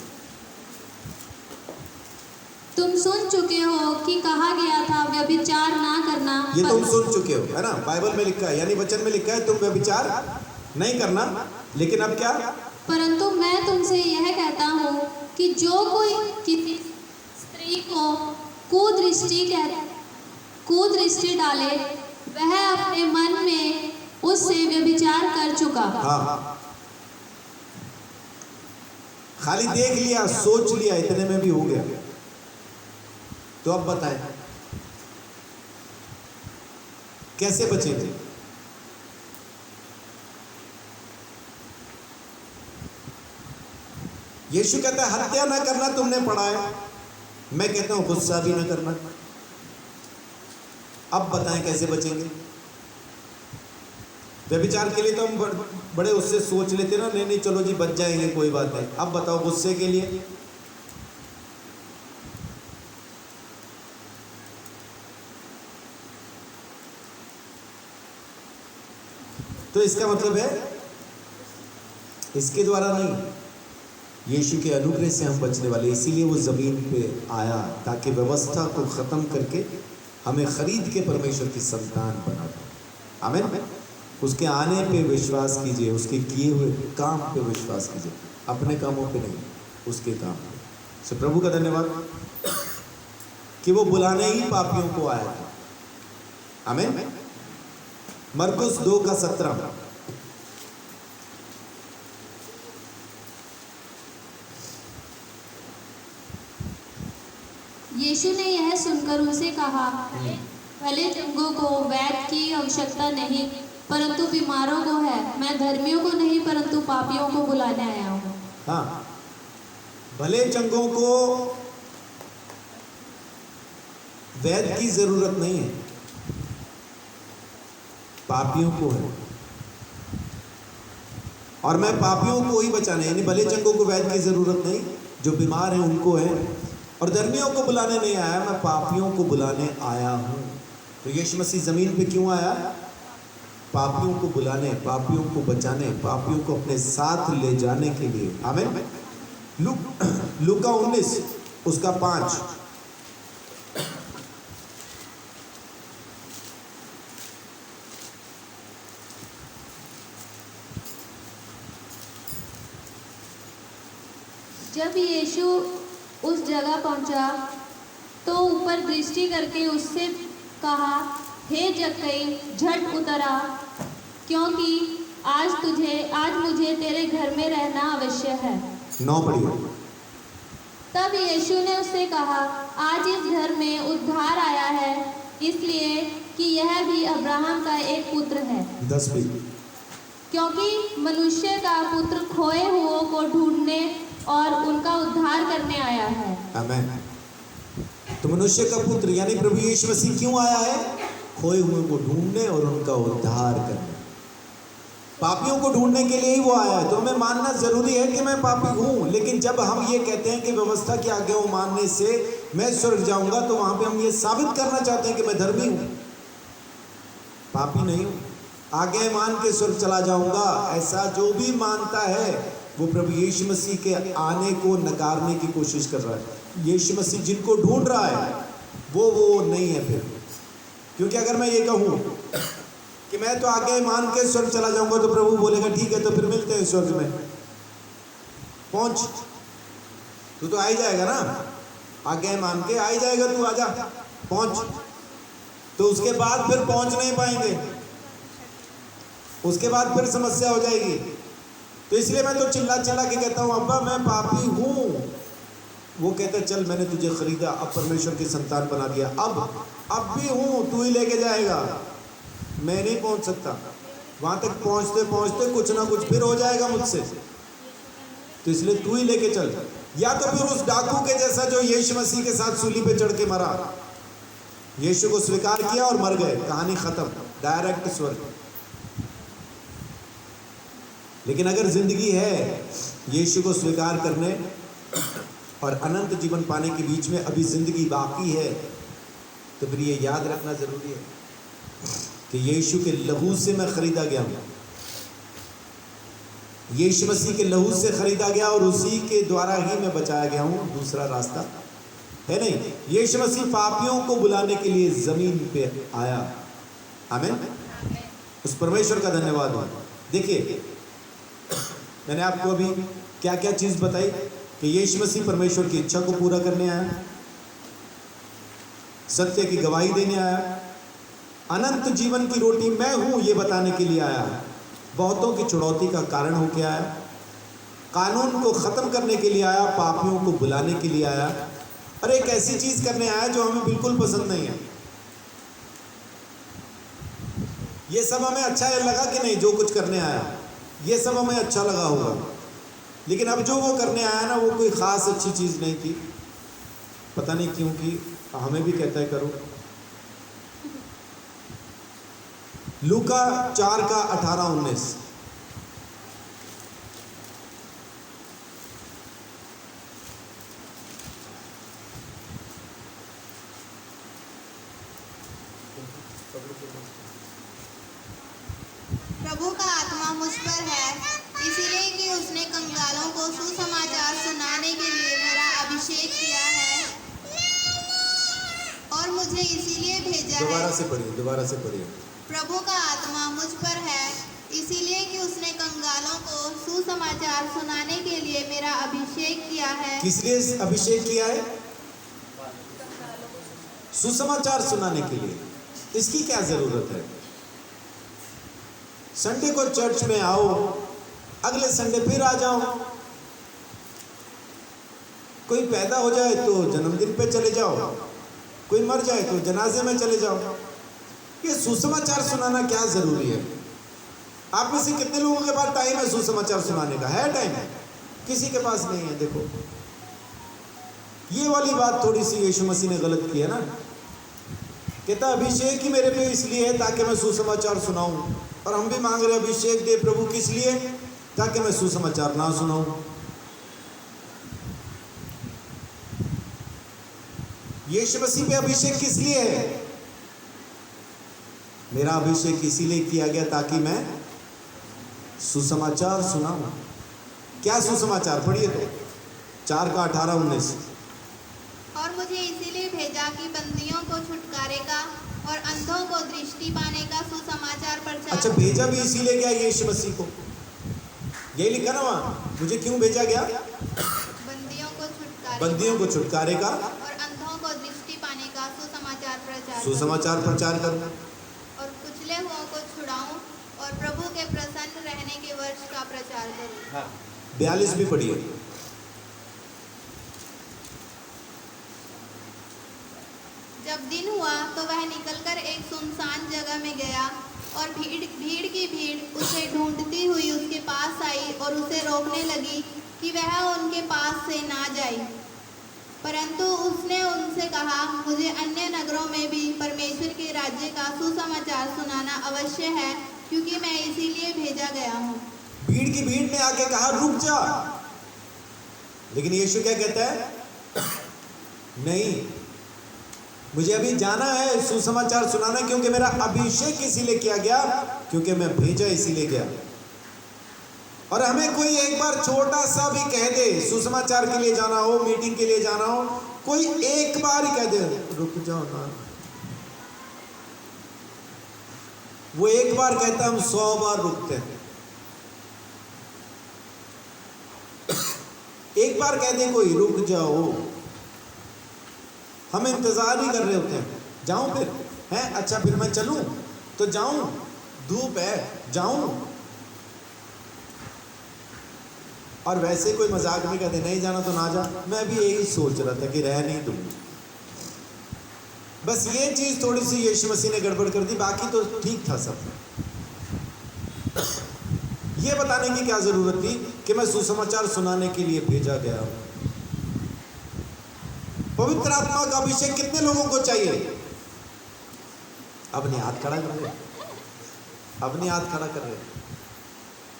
तुम सुन चुके हो कि कहा गया था व्यभिचार ना करना। ये तुम सुन चुके हो, है ना? बाइबल में लिखा है, यानी वचन में लिखा है तुम व्यभिचार नहीं करना, लेकिन अब क्या? परंतु मैं तुमसे यह कहता हूँ कि जो कोई किसी स्त्री को कुदृष्टि डाले, वह अपने मन में उससे व्यभिचार कर चुका। हाँ, खाली देख लिया, सोच लिया, इतने में भी हो गया। तो अब बताएं कैसे बचेंगे? यीशु कहता है हत्या ना करना तुमने पढ़ा है, मैं कहता हूं गुस्सा भी ना करना। अब बताएं कैसे बचेंगे? व्यभिचार के लिए तो हम बड़े उससे सोच लेते ना, नहीं चलो जी बच जाएंगे, कोई बात नहीं। अब बताओ गुस्से के लिए? तो इसका मतलब है इसके द्वारा नहीं, यीशु के अनुग्रह से हम बचने वाले। इसीलिए वो ज़मीन पे आया ताकि व्यवस्था को ख़त्म करके हमें खरीद के परमेश्वर की संतान बना दे। आमीन। उसके आने पे विश्वास कीजिए, उसके किए हुए काम पे विश्वास कीजिए, अपने कामों पे नहीं, उसके काम पे। सो प्रभु का धन्यवाद कि वो बुलाने ही पापियों को आया था। आमीन। मरकुस 2 का 17। यीशु ने यह सुनकर उनसे कहा, भले चंगों को वैद्य की आवश्यकता नहीं, परंतु बीमारों को है। मैं धर्मियों को नहीं परंतु पापियों को बुलाने आया हूँ। हाँ, भले चंगों को वैद्य की जरूरत नहीं है, पापियों को है। और मैं पापियों को ही बचाने, यानी भले चंगों को वैद्य की जरूरत नहीं, जो बीमार हैं उनको है। और धर्मियों को बुलाने नहीं आया, मैं पापियों को बुलाने आया हूं। तो यीशु मसीह जमीन पे क्यों आया? पापियों को बुलाने, पापियों को बचाने, पापियों को अपने साथ ले जाने के लिए। आमीन। लूका 19 उसका 5। जब यीशु उस जगह पहुंचा तो ऊपर दृष्टि करके उससे कहा, हे जक्कई, झट उतर आ, क्योंकि आज मुझे तेरे घर में रहना आवश्य है। 9 पढ़िए। तब यीशु ने उससे कहा, आज इस घर में उद्धार आया है, इसलिए कि यह भी अब्राहम का एक पुत्र है। 10 भी। क्योंकि मनुष्य का पुत्र खोए हुओं को ढूंढने और उनका उद्धार करने आया है। आमीन। तो मनुष्य का पुत्र यानी प्रभु यीशु मसीह क्यों आया है? खोए हुए को ढूंढने और उनका उद्धार करने। पापियों को ढूंढने के लिए ही वो आया है। तो हमें मानना जरूरी है कि मैं पापी हूं, लेकिन जब हम ये कहते हैं कि व्यवस्था की आज्ञाओं मानने से मैं स्वर्ग जाऊंगा, तो वहां पे हम ये साबित करना चाहते हैं कि मैं धर्मी हूं, पापी नहीं हूं। आज्ञाएं मान के स्वर्ग चला जाऊंगा, ऐसा जो भी मानता है वो प्रभु यीशु मसीह के आने को नकारने की कोशिश कर रहा है। यीशु मसीह जिनको ढूंढ रहा है वो नहीं है फिर। क्योंकि अगर मैं ये कहूं कि मैं तो आज्ञाएं मान के स्वर्ग चला जाऊंगा, तो प्रभु बोलेगा ठीक है, तो फिर मिलते हैं स्वर्ग में, पहुंच, तू तो आ ही जाएगा ना, आज्ञाएं मान के आ ही जाएगा, तू आजा पहुंच। तो उसके बाद फिर पहुंच नहीं पाएंगे, उसके बाद फिर समस्या हो जाएगी। तो इसलिए मैं तो चिल्ला चिल्ला के कहता हूं, अब्बा मैं पापी हूं। वो कहता है चल मैंने तुझे खरीदा, अब परमेश्वर की संतान बना दिया, अब भी हूं, तू ही लेके जाएगा, मैं नहीं पहुंच सकता। वहां तक पहुंचते पहुंचते कुछ ना कुछ फिर हो जाएगा मुझसे, तो इसलिए तू ही लेके चल। या तो फिर उस डाकू के जैसा जो यीशु मसीह के साथ सूली पे चढ़ के मरा, यीशु को स्वीकार किया और मर गए, कहानी खत्म, डायरेक्ट स्वर्ग। लेकिन अगर जिंदगी है यीशु को स्वीकार करने और अनंत जीवन पाने के बीच में अभी जिंदगी बाकी है, तो फिर ये याद रखना जरूरी है कि यीशु के लहू से मैं खरीदा गया हूं, यीशु मसीह के लहू से खरीदा गया और उसी के द्वारा ही मैं बचाया गया हूं, दूसरा रास्ता है नहीं। यीशु मसीह पापियों को बुलाने के लिए जमीन पे आया। आमीन। उस परमेश्वर का धन्यवाद हो। देखिए मैंने आपको अभी क्या क्या चीज बताई कि यीशु मसीह परमेश्वर की इच्छा को पूरा करने आया, सत्य की गवाही देने आया, अनंत जीवन की रोटी मैं हूं ये बताने के लिए आया, बहुतों की चुनौती का कारण होकर आया, कानून को खत्म करने के लिए आया, पापियों को बुलाने के लिए आया, और एक ऐसी चीज करने आया जो हमें बिल्कुल पसंद नहीं है। ये सब हमें अच्छा लगा कि नहीं, जो कुछ करने आया ये सब हमें अच्छा लगा होगा, लेकिन अब जो वो करने आया ना वो कोई खास अच्छी चीज नहीं थी, पता नहीं क्यों कि हमें भी कहता है करो। लूका 4 का 18-19। प्रभु का आत्मा मुझ पर है, इसीलिए कि उसने कंगालों को सुसमाचार सुनाने के लिए मेरा अभिषेक किया है, और मुझे इसीलिए भेजा है। दोबारा से पढ़िए। प्रभु का आत्मा मुझ पर है, इसीलिए कि उसने कंगालों को सुसमाचार सुनाने के लिए मेरा अभिषेक किया है। किस लिए अभिषेक किया है? सुसमाचार सुनाने के लिए। इसकी क्या जरूरत है? संडे को चर्च में आओ, अगले संडे फिर आ जाओ, कोई पैदा हो जाए तो जन्मदिन पे चले जाओ, कोई मर जाए तो जनाजे में चले जाओ। ये सुसमाचार सुनाना क्या जरूरी है? आप में से कितने लोगों के पास टाइम है सुसमाचार सुनाने का? है टाइम? किसी के पास नहीं है। देखो ये वाली बात थोड़ी सी यीशु मसीह ने गलत की है ना। कहता अभिषेक ही मेरे पे इसलिए है ताकि मैं सुसमाचार सुनाऊं, और हम भी मांग रहे अभिषेक दे प्रभु, किस लिए? ताकि मैं सुसमाचार ना सुनाऊं। यीशु मसीह पे अभिषेक किस लिए है? मेरा अभिषेक इसीलिए किया गया ताकि मैं सुसमाचार सुनाऊं। क्या सुसमाचार? पढ़िए तो 4 का 18-19। और मुझे इसीलिए भेजा कि बंदियों को छुटकारे का और अंधों को दृष्टि पाने का सुसमाचार प्रचार। अच्छा, भेजा भी इसीलिए गया यीशु मसीह को, यही लिखा ना वहां, मुझे क्यों भेजा गया? बंदियों को छुटकारे का और अंधों को दृष्टि पाने का सुसमाचार प्रचार करूं, और कुचले हुओं को छुड़ाऊं, और प्रभु के प्रसन्न रहने के वर्ष का प्रचार करूं। 42 भी पढ़िए। जब दिन हुआ तो वह निकलकर एक सुनसान जगह में गया, और भीड़ की भीड़ उसे ढूंढती हुई उसके पास आई और उसे रोकने लगी कि वह उनके पास से ना जाए। परंतु उसने उनसे कहा, मुझे अन्य नगरों में भी परमेश्वर के राज्य का सुसमाचार सुनाना अवश्य है, क्योंकि मैं इसीलिए भेजा गया हूँ। भीड़ की भीड़ ने आके कहा रुक जा, लेकिन यीशु क्या कहता है? नहीं, मुझे अभी जाना है सुसमाचार सुनाना, क्योंकि मेरा अभिषेक इसीलिए किया गया, क्योंकि मैं भेजा इसीलिए गया। और हमें कोई एक बार छोटा सा भी कह दे, सुसमाचार के लिए जाना हो, मीटिंग के लिए जाना हो, कोई एक बार ही कह दे रुक जाओ ना, वो एक बार कहता है, हम 100 बार रुकते हैं। एक बार कह दे कोई रुक जाओ, हम इंतजार ही कर रहे होते हैं। जाऊं फिर हैं, अच्छा फिर मैं चलूं तो जाऊं, धूप है जाऊं। और वैसे कोई मजाक में कहते नहीं जाना तो ना जा। मैं भी यही सोच रहा था कि रह नहीं दूं। बस ये चीज थोड़ी सी यीशु मसीह ने गड़बड़ कर दी, बाकी तो ठीक था सब। ये बताने की क्या जरूरत थी कि मैं सुसमाचार सुनाने के लिए भेजा गया हूं। पवित्र आत्मा का अभिषेक कितने लोगों को चाहिए? अब नहीं हाथ खड़ा कर रहे, अब नहीं हाथ खड़ा कर रहे।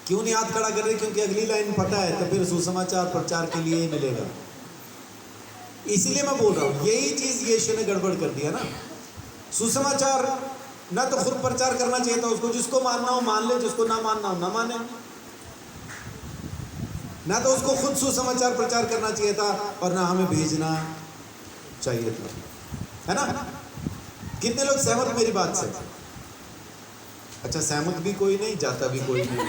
क्यों नहीं हाथ खड़ा कर रहे? क्योंकि अगली लाइन पता है, तो फिर सुसमाचार प्रचार के लिए ही मिलेगा। इसीलिए मैं बोल रहा हूं, यही चीज यीशु ने गड़बड़ कर दिया ना। सुसमाचार ना तो खुद प्रचार करना चाहिए था उसको, जिसको मानना हो मान ले, जिसको ना मानना हो ना माने। ना तो उसको खुद सुसमाचार प्रचार करना चाहिए था, और ना हमें भेजना चाहिए था, है ना? कितने लोग सहमत मेरी बात से? अच्छा, सहमत भी कोई नहीं, जाता भी कोई नहीं।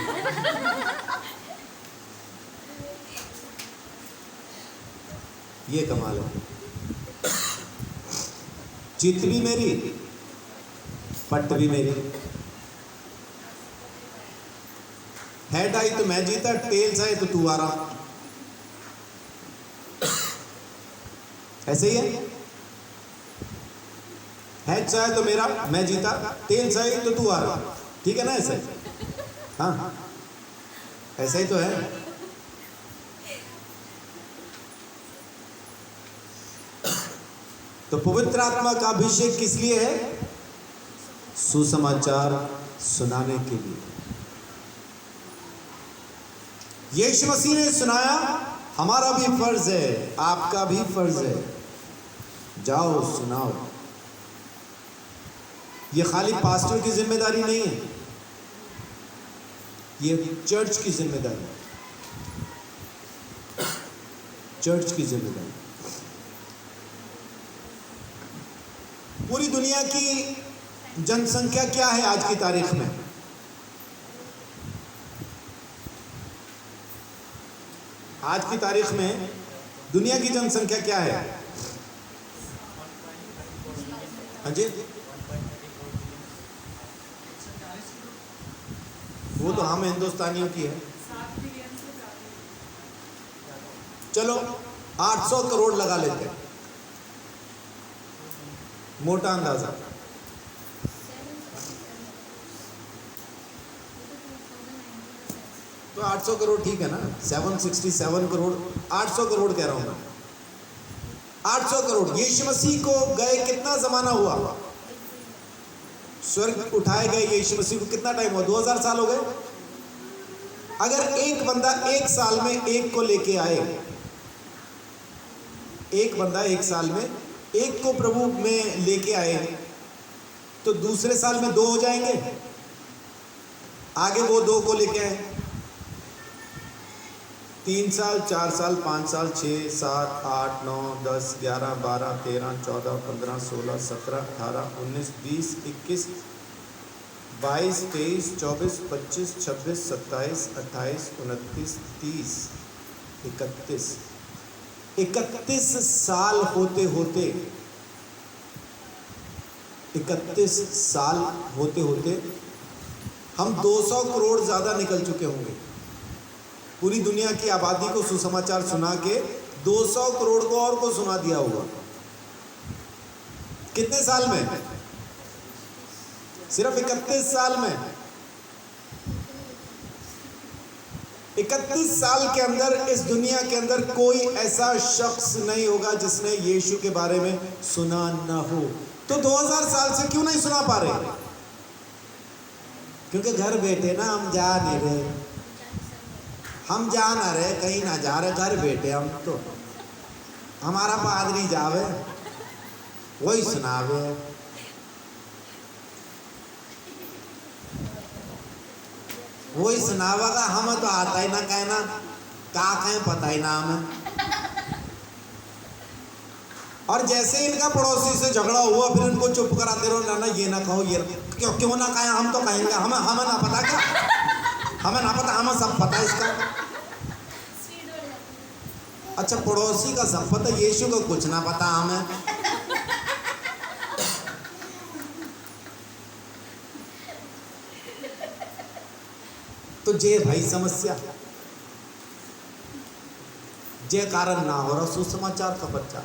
ये कमाल है। चित भी मेरी, पट भी मेरी। हेड आई तो मैं जीता, टेल्स आए तो तू आ रहा। ऐसे ही है। हेड्स आए तो मेरा, मैं जीता, टेल्स आई तो तू आ रहा। ठीक है ना? ऐसा हाँ, ऐसा ही तो है। तो पवित्र आत्मा का अभिषेक किस लिए है? सुसमाचार सुनाने के लिए। यीशु मसीह ने सुनाया, हमारा भी फर्ज है, आपका भी फर्ज है, जाओ सुनाओ। ये खाली पास्टर की जिम्मेदारी नहीं है, ये चर्च की जिम्मेदारी, चर्च की जिम्मेदारी। पूरी दुनिया की जनसंख्या क्या है आज की तारीख में? आज की तारीख में दुनिया की जनसंख्या क्या है? हाँ जी, वो तो हम हिंदुस्तानियों की है। चलो 800 करोड़ लगा लेते हैं, मोटा अंदाजा। तो 800 करोड़ ठीक है ना? 767 करोड़, 800 करोड़ कह रहा हूं मैं, 800 करोड़। यीशु मसीह को गए कितना जमाना हुआ? स्वर्ग उठाए गए यीशु मसीह को कितना टाइम हुआ? 2000 साल हो गए। अगर एक बंदा एक साल में एक को लेके आए, एक बंदा एक साल में एक को प्रभु में लेके आए, तो दूसरे साल में 2 हो जाएंगे। आगे वो 2 को लेके आए, 3 साल, 4 साल, 5 साल, 6, 7, 8, 9, 10, 11, 12, 13, 14, 15, 16, 17, 18, 19, 20, 21, 22, 23, 24, 25, 26, 27, 28, 29, 30, 31, 31 साल होते होते, 31 साल होते होते हम 200 करोड़ ज़्यादा निकल चुके होंगे। पूरी दुनिया की आबादी को सुसमाचार सुना के 200 करोड़ को और को सुना दिया होगा। कितने साल में? सिर्फ 31 साल में। 31 साल के अंदर इस दुनिया के अंदर कोई ऐसा शख्स नहीं होगा जिसने यीशु के बारे में सुना ना हो। तो 2000 साल से क्यों नहीं सुना पा रहे? क्योंकि घर बैठे ना हम जा नहीं रहे, हम जा ना रहे, कहीं ना जा रहे, घर बैठे हम तो। हमारा पादरी जावे वही सुनावे, वही सुनावेगा, हमें तो आता ही ना कहना, का कहें पता ही ना हमें। और जैसे इनका पड़ोसी से झगड़ा हुआ फिर इनको चुप कराते रहो, ना ना ये ना कहो, ये क्यों ना कहें, हम तो कहेंगे, हमें ना पता क्या, हमें ना पता, हमें सब पता इसका। अच्छा पड़ोसी का सब पता, यीशु को कुछ ना पता हमें। तो जे भाई समस्या, जे कारण ना हो रहा सुसमाचार का प्रचार।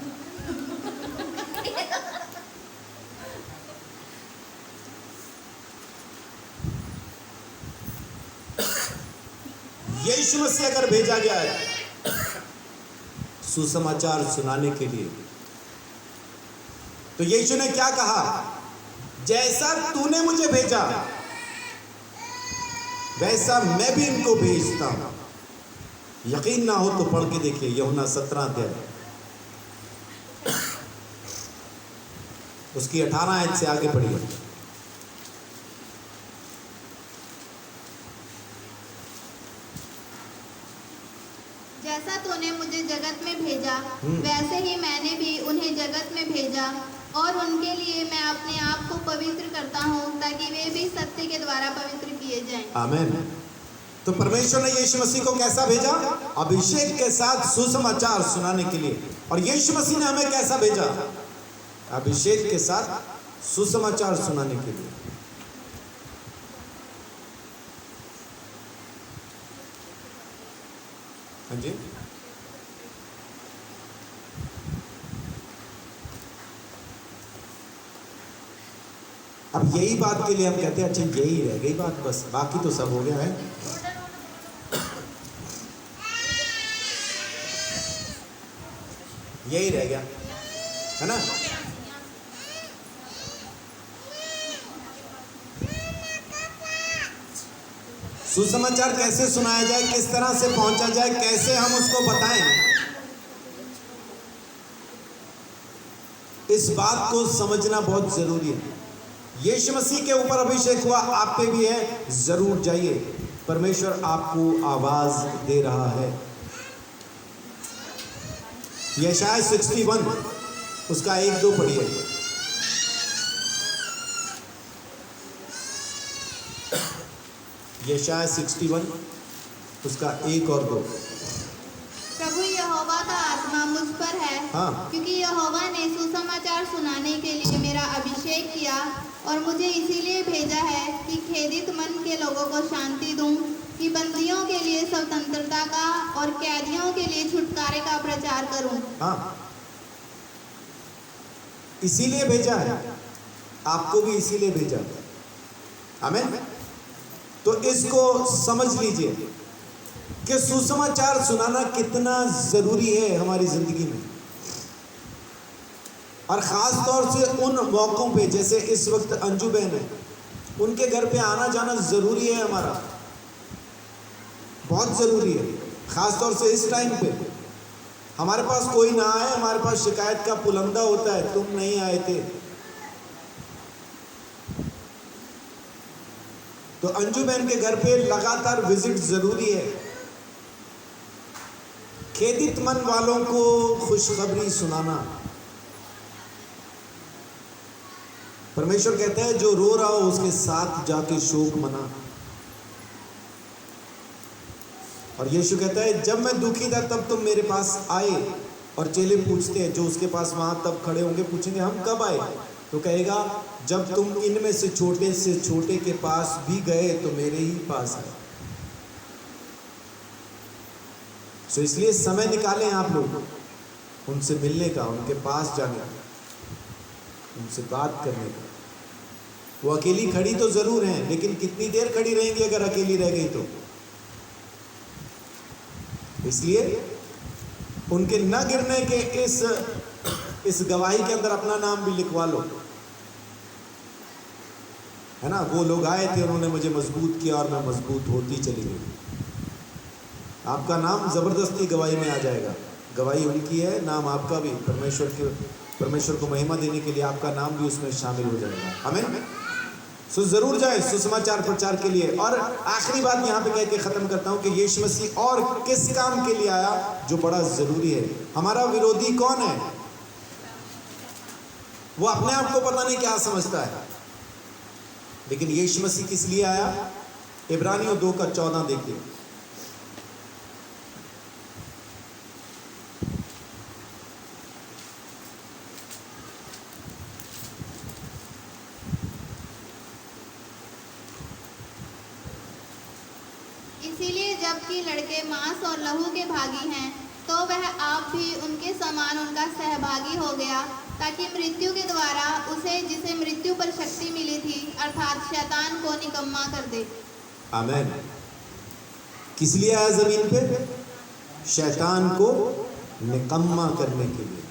यीशु मसीह अगर भेजा गया है सुसमाचार सुनाने के लिए, तो यीशु ने क्या कहा, जैसा तूने मुझे भेजा वैसा मैं भी इनको भेजता हूं। यकीन ना हो तो पढ़ के देखिए यूहन्ना 17 अध्याय उसकी 18 आयत से आगे पढ़िए। जैसा तूने मुझे जगत में भेजा वैसे ही मैंने भी उन्हें जगत में भेजा, और उनके लिए मैं अपने आप को पवित्र करता हूँ ताकि वे भी सत्य के द्वारा पवित्र किए जाएं। आमीन। तो परमेश्वर ने यीशु मसीह को कैसा भेजा, अभिषेक के साथ सुसमाचार सुनाने के लिए। और यीशु मसीह ने हमें कैसा भेजा, अभिषेक के साथ सुसमाचार सुनाने के लिए। हाँ जी, अब यही बात के लिए हम कहते हैं अच्छा यही रह गई बात, बस बाकी तो सब हो गया है। यही रह गया है ना। सुसमाचार कैसे सुनाया जाए, किस तरह से पहुंचा जाए, कैसे हम उसको बताएं, इस बात को समझना बहुत जरूरी है। यीशु मसीह के ऊपर अभिषेक हुआ, आप पे भी है, जरूर जाइए, परमेश्वर आपको आवाज दे रहा है। यशायाह 61 उसका 1-2 पढ़िए। यशायाह 61 उसका 1 और 2। प्रभु यहोवा का आत्मा मुझ पर है, हाँ। क्योंकि यहोवा ने सुसमाचार सुनाने के लिए मेरा अभिषेक किया, और मुझे इसीलिए भेजा है कि खेदित मन के लोगों को शांति दूं, कि बंदियों के लिए स्वतंत्रता का और कैदियों के लिए छुटकारे का प्रचार करूं। हाँ, इसीलिए भेजा है, आपको भी इसीलिए भेजा है। आमीन। तो इसको समझ लीजिए कि सुसमाचार सुनाना कितना जरूरी है हमारी जिंदगी में, और ख़ास तौर से उन मौक़ों पे जैसे इस वक्त अंजू बहन है, उनके घर पे आना जाना ज़रूरी है, हमारा बहुत ज़रूरी है। ख़ास तौर से इस टाइम पे हमारे पास कोई ना आए, हमारे पास शिकायत का पुलंदा होता है, तुम नहीं आए थे। तो अंजू बहन के घर पे लगातार विजिट ज़रूरी है। खेदित मन वालों को खुशखबरी सुनाना। परमेश्वर कहता है जो रो रहा हो उसके साथ जाके शोक मना। और यीशु कहता है जब मैं दुखी था तब तुम मेरे पास आए। और चेले पूछते हैं जो उसके पास वहां तब खड़े होंगे, पूछेंगे हम कब आए, तो कहेगा जब तुम इनमें से छोटे के पास भी गए तो मेरे ही पास आए। तो इसलिए समय निकालें आप लोग उनसे मिलने का, उनके पास जाने का, उनसे बात करने का। वो अकेली खड़ी तो जरूर हैं, लेकिन कितनी देर खड़ी रहेंगी अगर अकेली रह गई तो। इसलिए उनके न गिरने के इस गवाही के अंदर अपना नाम भी लिखवा लो। है ना, वो लोग आए थे, उन्होंने मुझे मजबूत किया और मैं मजबूत होती चली गई। आपका नाम ज़बरदस्ती गवाही में आ जाएगा। गवाही उनकी है, नाम आपका भी परमेश्वर को महिमा देने के लिए आपका नाम भी उसमें शामिल हो जाएगा। आमीन। सो ज़रूर जाए सुसमाचार प्रचार के लिए। और आखिरी बात यहाँ पे कह के ख़त्म करता हूँ कि यीशु मसीह और किस काम के लिए आया जो बड़ा ज़रूरी है। हमारा विरोधी कौन है? वो अपने आप को पता नहीं क्या समझता है, लेकिन यीशु मसीह किस लिए आया? इब्रानियों 2:14 देखिए। इसीलिए जबकि लड़के मांस और लहू के भागी हैं, तो वह आप भी उनके समान उनका सहभागी हो गया, ताकि मृत्यु के द्वारा उसे जिसे मृत्यु पर शक्ति मिली थी, अर्थात शैतान को निकम्मा कर दे। आमीन। किस लिए आया जमीन पे? शैतान को निकम्मा करने के लिए,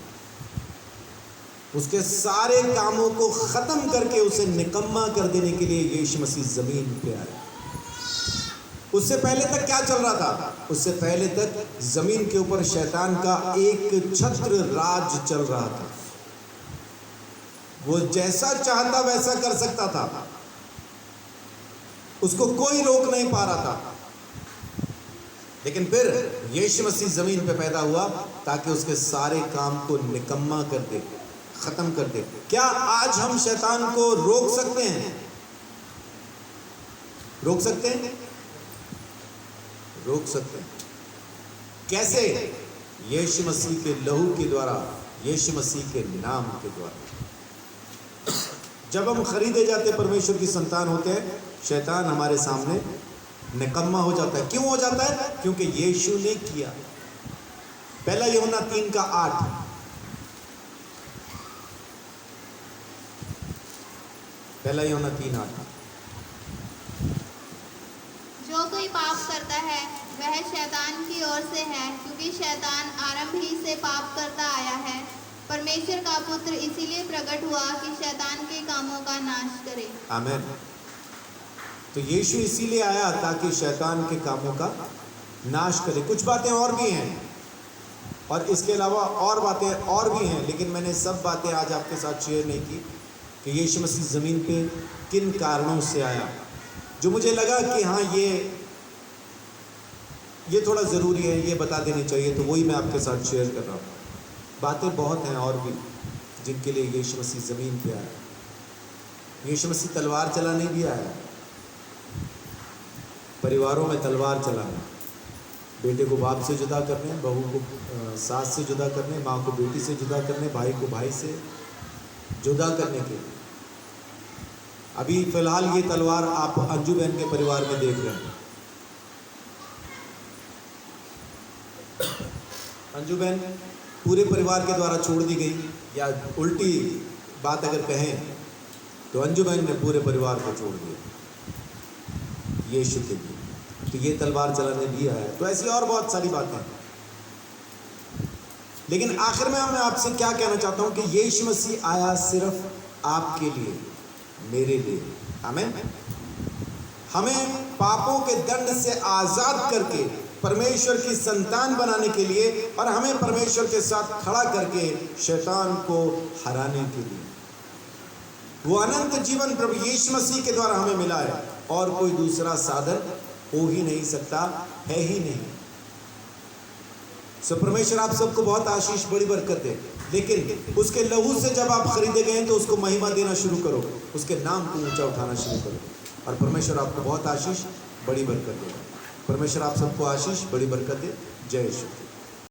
उसके सारे कामों को खत्म करके उसे निकम्मा कर देने के लिए यीशु मसीह जमीन पे आया। उससे पहले तक क्या चल रहा था? उससे पहले तक जमीन के ऊपर शैतान का एक छत्र राज चल रहा था। वो जैसा चाहता वैसा कर सकता था, उसको कोई रोक नहीं पा रहा था। लेकिन फिर यीशु मसीह जमीन पे पैदा हुआ ताकि उसके सारे काम को निकम्मा कर दे, खत्म कर दे। क्या आज हम शैतान को रोक सकते हैं? रोक सकते हैं? रोक सकते हैं। कैसे? यीशु मसीह के लहू के द्वारा, यीशु मसीह के नाम के द्वारा। जब हम खरीदे जाते परमेश्वर की संतान होते हैं, शैतान हमारे सामने निकम्मा हो जाता है। क्यों हो जाता है? क्योंकि यीशु ने किया। पहला यूहन्ना 3:8। पहला यूहन्ना 3:8। जो कोई पाप करता है वह शैतान की ओर से है, क्योंकि शैतान आरंभ ही से पाप करता आया है। परमेश्वर का पुत्र इसीलिए प्रकट हुआ कि शैतान के कामों का नाश करे। आमीन। तो यीशु इसीलिए आया ताकि शैतान के कामों का नाश करे। कुछ बातें और भी हैं, और इसके अलावा और बातें और भी हैं, लेकिन मैंने सब बातें आज आपके साथ शेयर नहीं की कि यीशु मसीह ज़मीन पे किन कारणों से आया, जो मुझे लगा कि हाँ ये थोड़ा ज़रूरी है, ये बता देनी चाहिए, तो वही मैं आपके साथ शेयर कर रहा हूँ। बातें बहुत हैं और भी जिनके लिए यीशु मसीह ज़मीन पे आया। यीशु मसीह तलवार चलाने भी आया, परिवारों में तलवार चलाना, बेटे को बाप से जुदा करने, बहू को सास से जुदा करने, माँ को बेटी से जुदा करने, भाई को भाई से जुदा करने के लिए। अभी फिलहाल ये तलवार आप अंजू बहन के परिवार में देख रहे हैं। अंजू बहन पूरे परिवार के द्वारा छोड़ दी गई, या उल्टी बात अगर कहें तो अंजू बहन ने पूरे परिवार को छोड़ दिया यीशु के लिए। तो ये तलवार चलाने भी आया। तो ऐसी और बहुत सारी बातें हैं, लेकिन आखिर में मैं आपसे क्या कहना चाहता हूं कि यीशु मसीह आया सिर्फ आपके लिए, मेरे लिए। आमीन। हमें पापों के दंड से आज़ाद करके परमेश्वर की संतान बनाने के लिए, और हमें परमेश्वर के साथ खड़ा करके शैतान को हराने के लिए। वो अनंत जीवन प्रभु यीशु मसीह के द्वारा हमें मिला है, और कोई दूसरा साधन हो ही नहीं सकता, है ही नहीं। सो परमेश्वर आप सबको बहुत आशीष, बड़ी बरकत दे। लेकिन उसके लहू से जब आप खरीदे गए तो उसको महिमा देना शुरू करो, उसके नाम को ऊंचा उठाना शुरू करो, और परमेश्वर आपको बहुत आशीष, बड़ी बरकत देगा। परमेश्वर आप सबको आशीष, बड़ी बरकत दे। जय यीशु।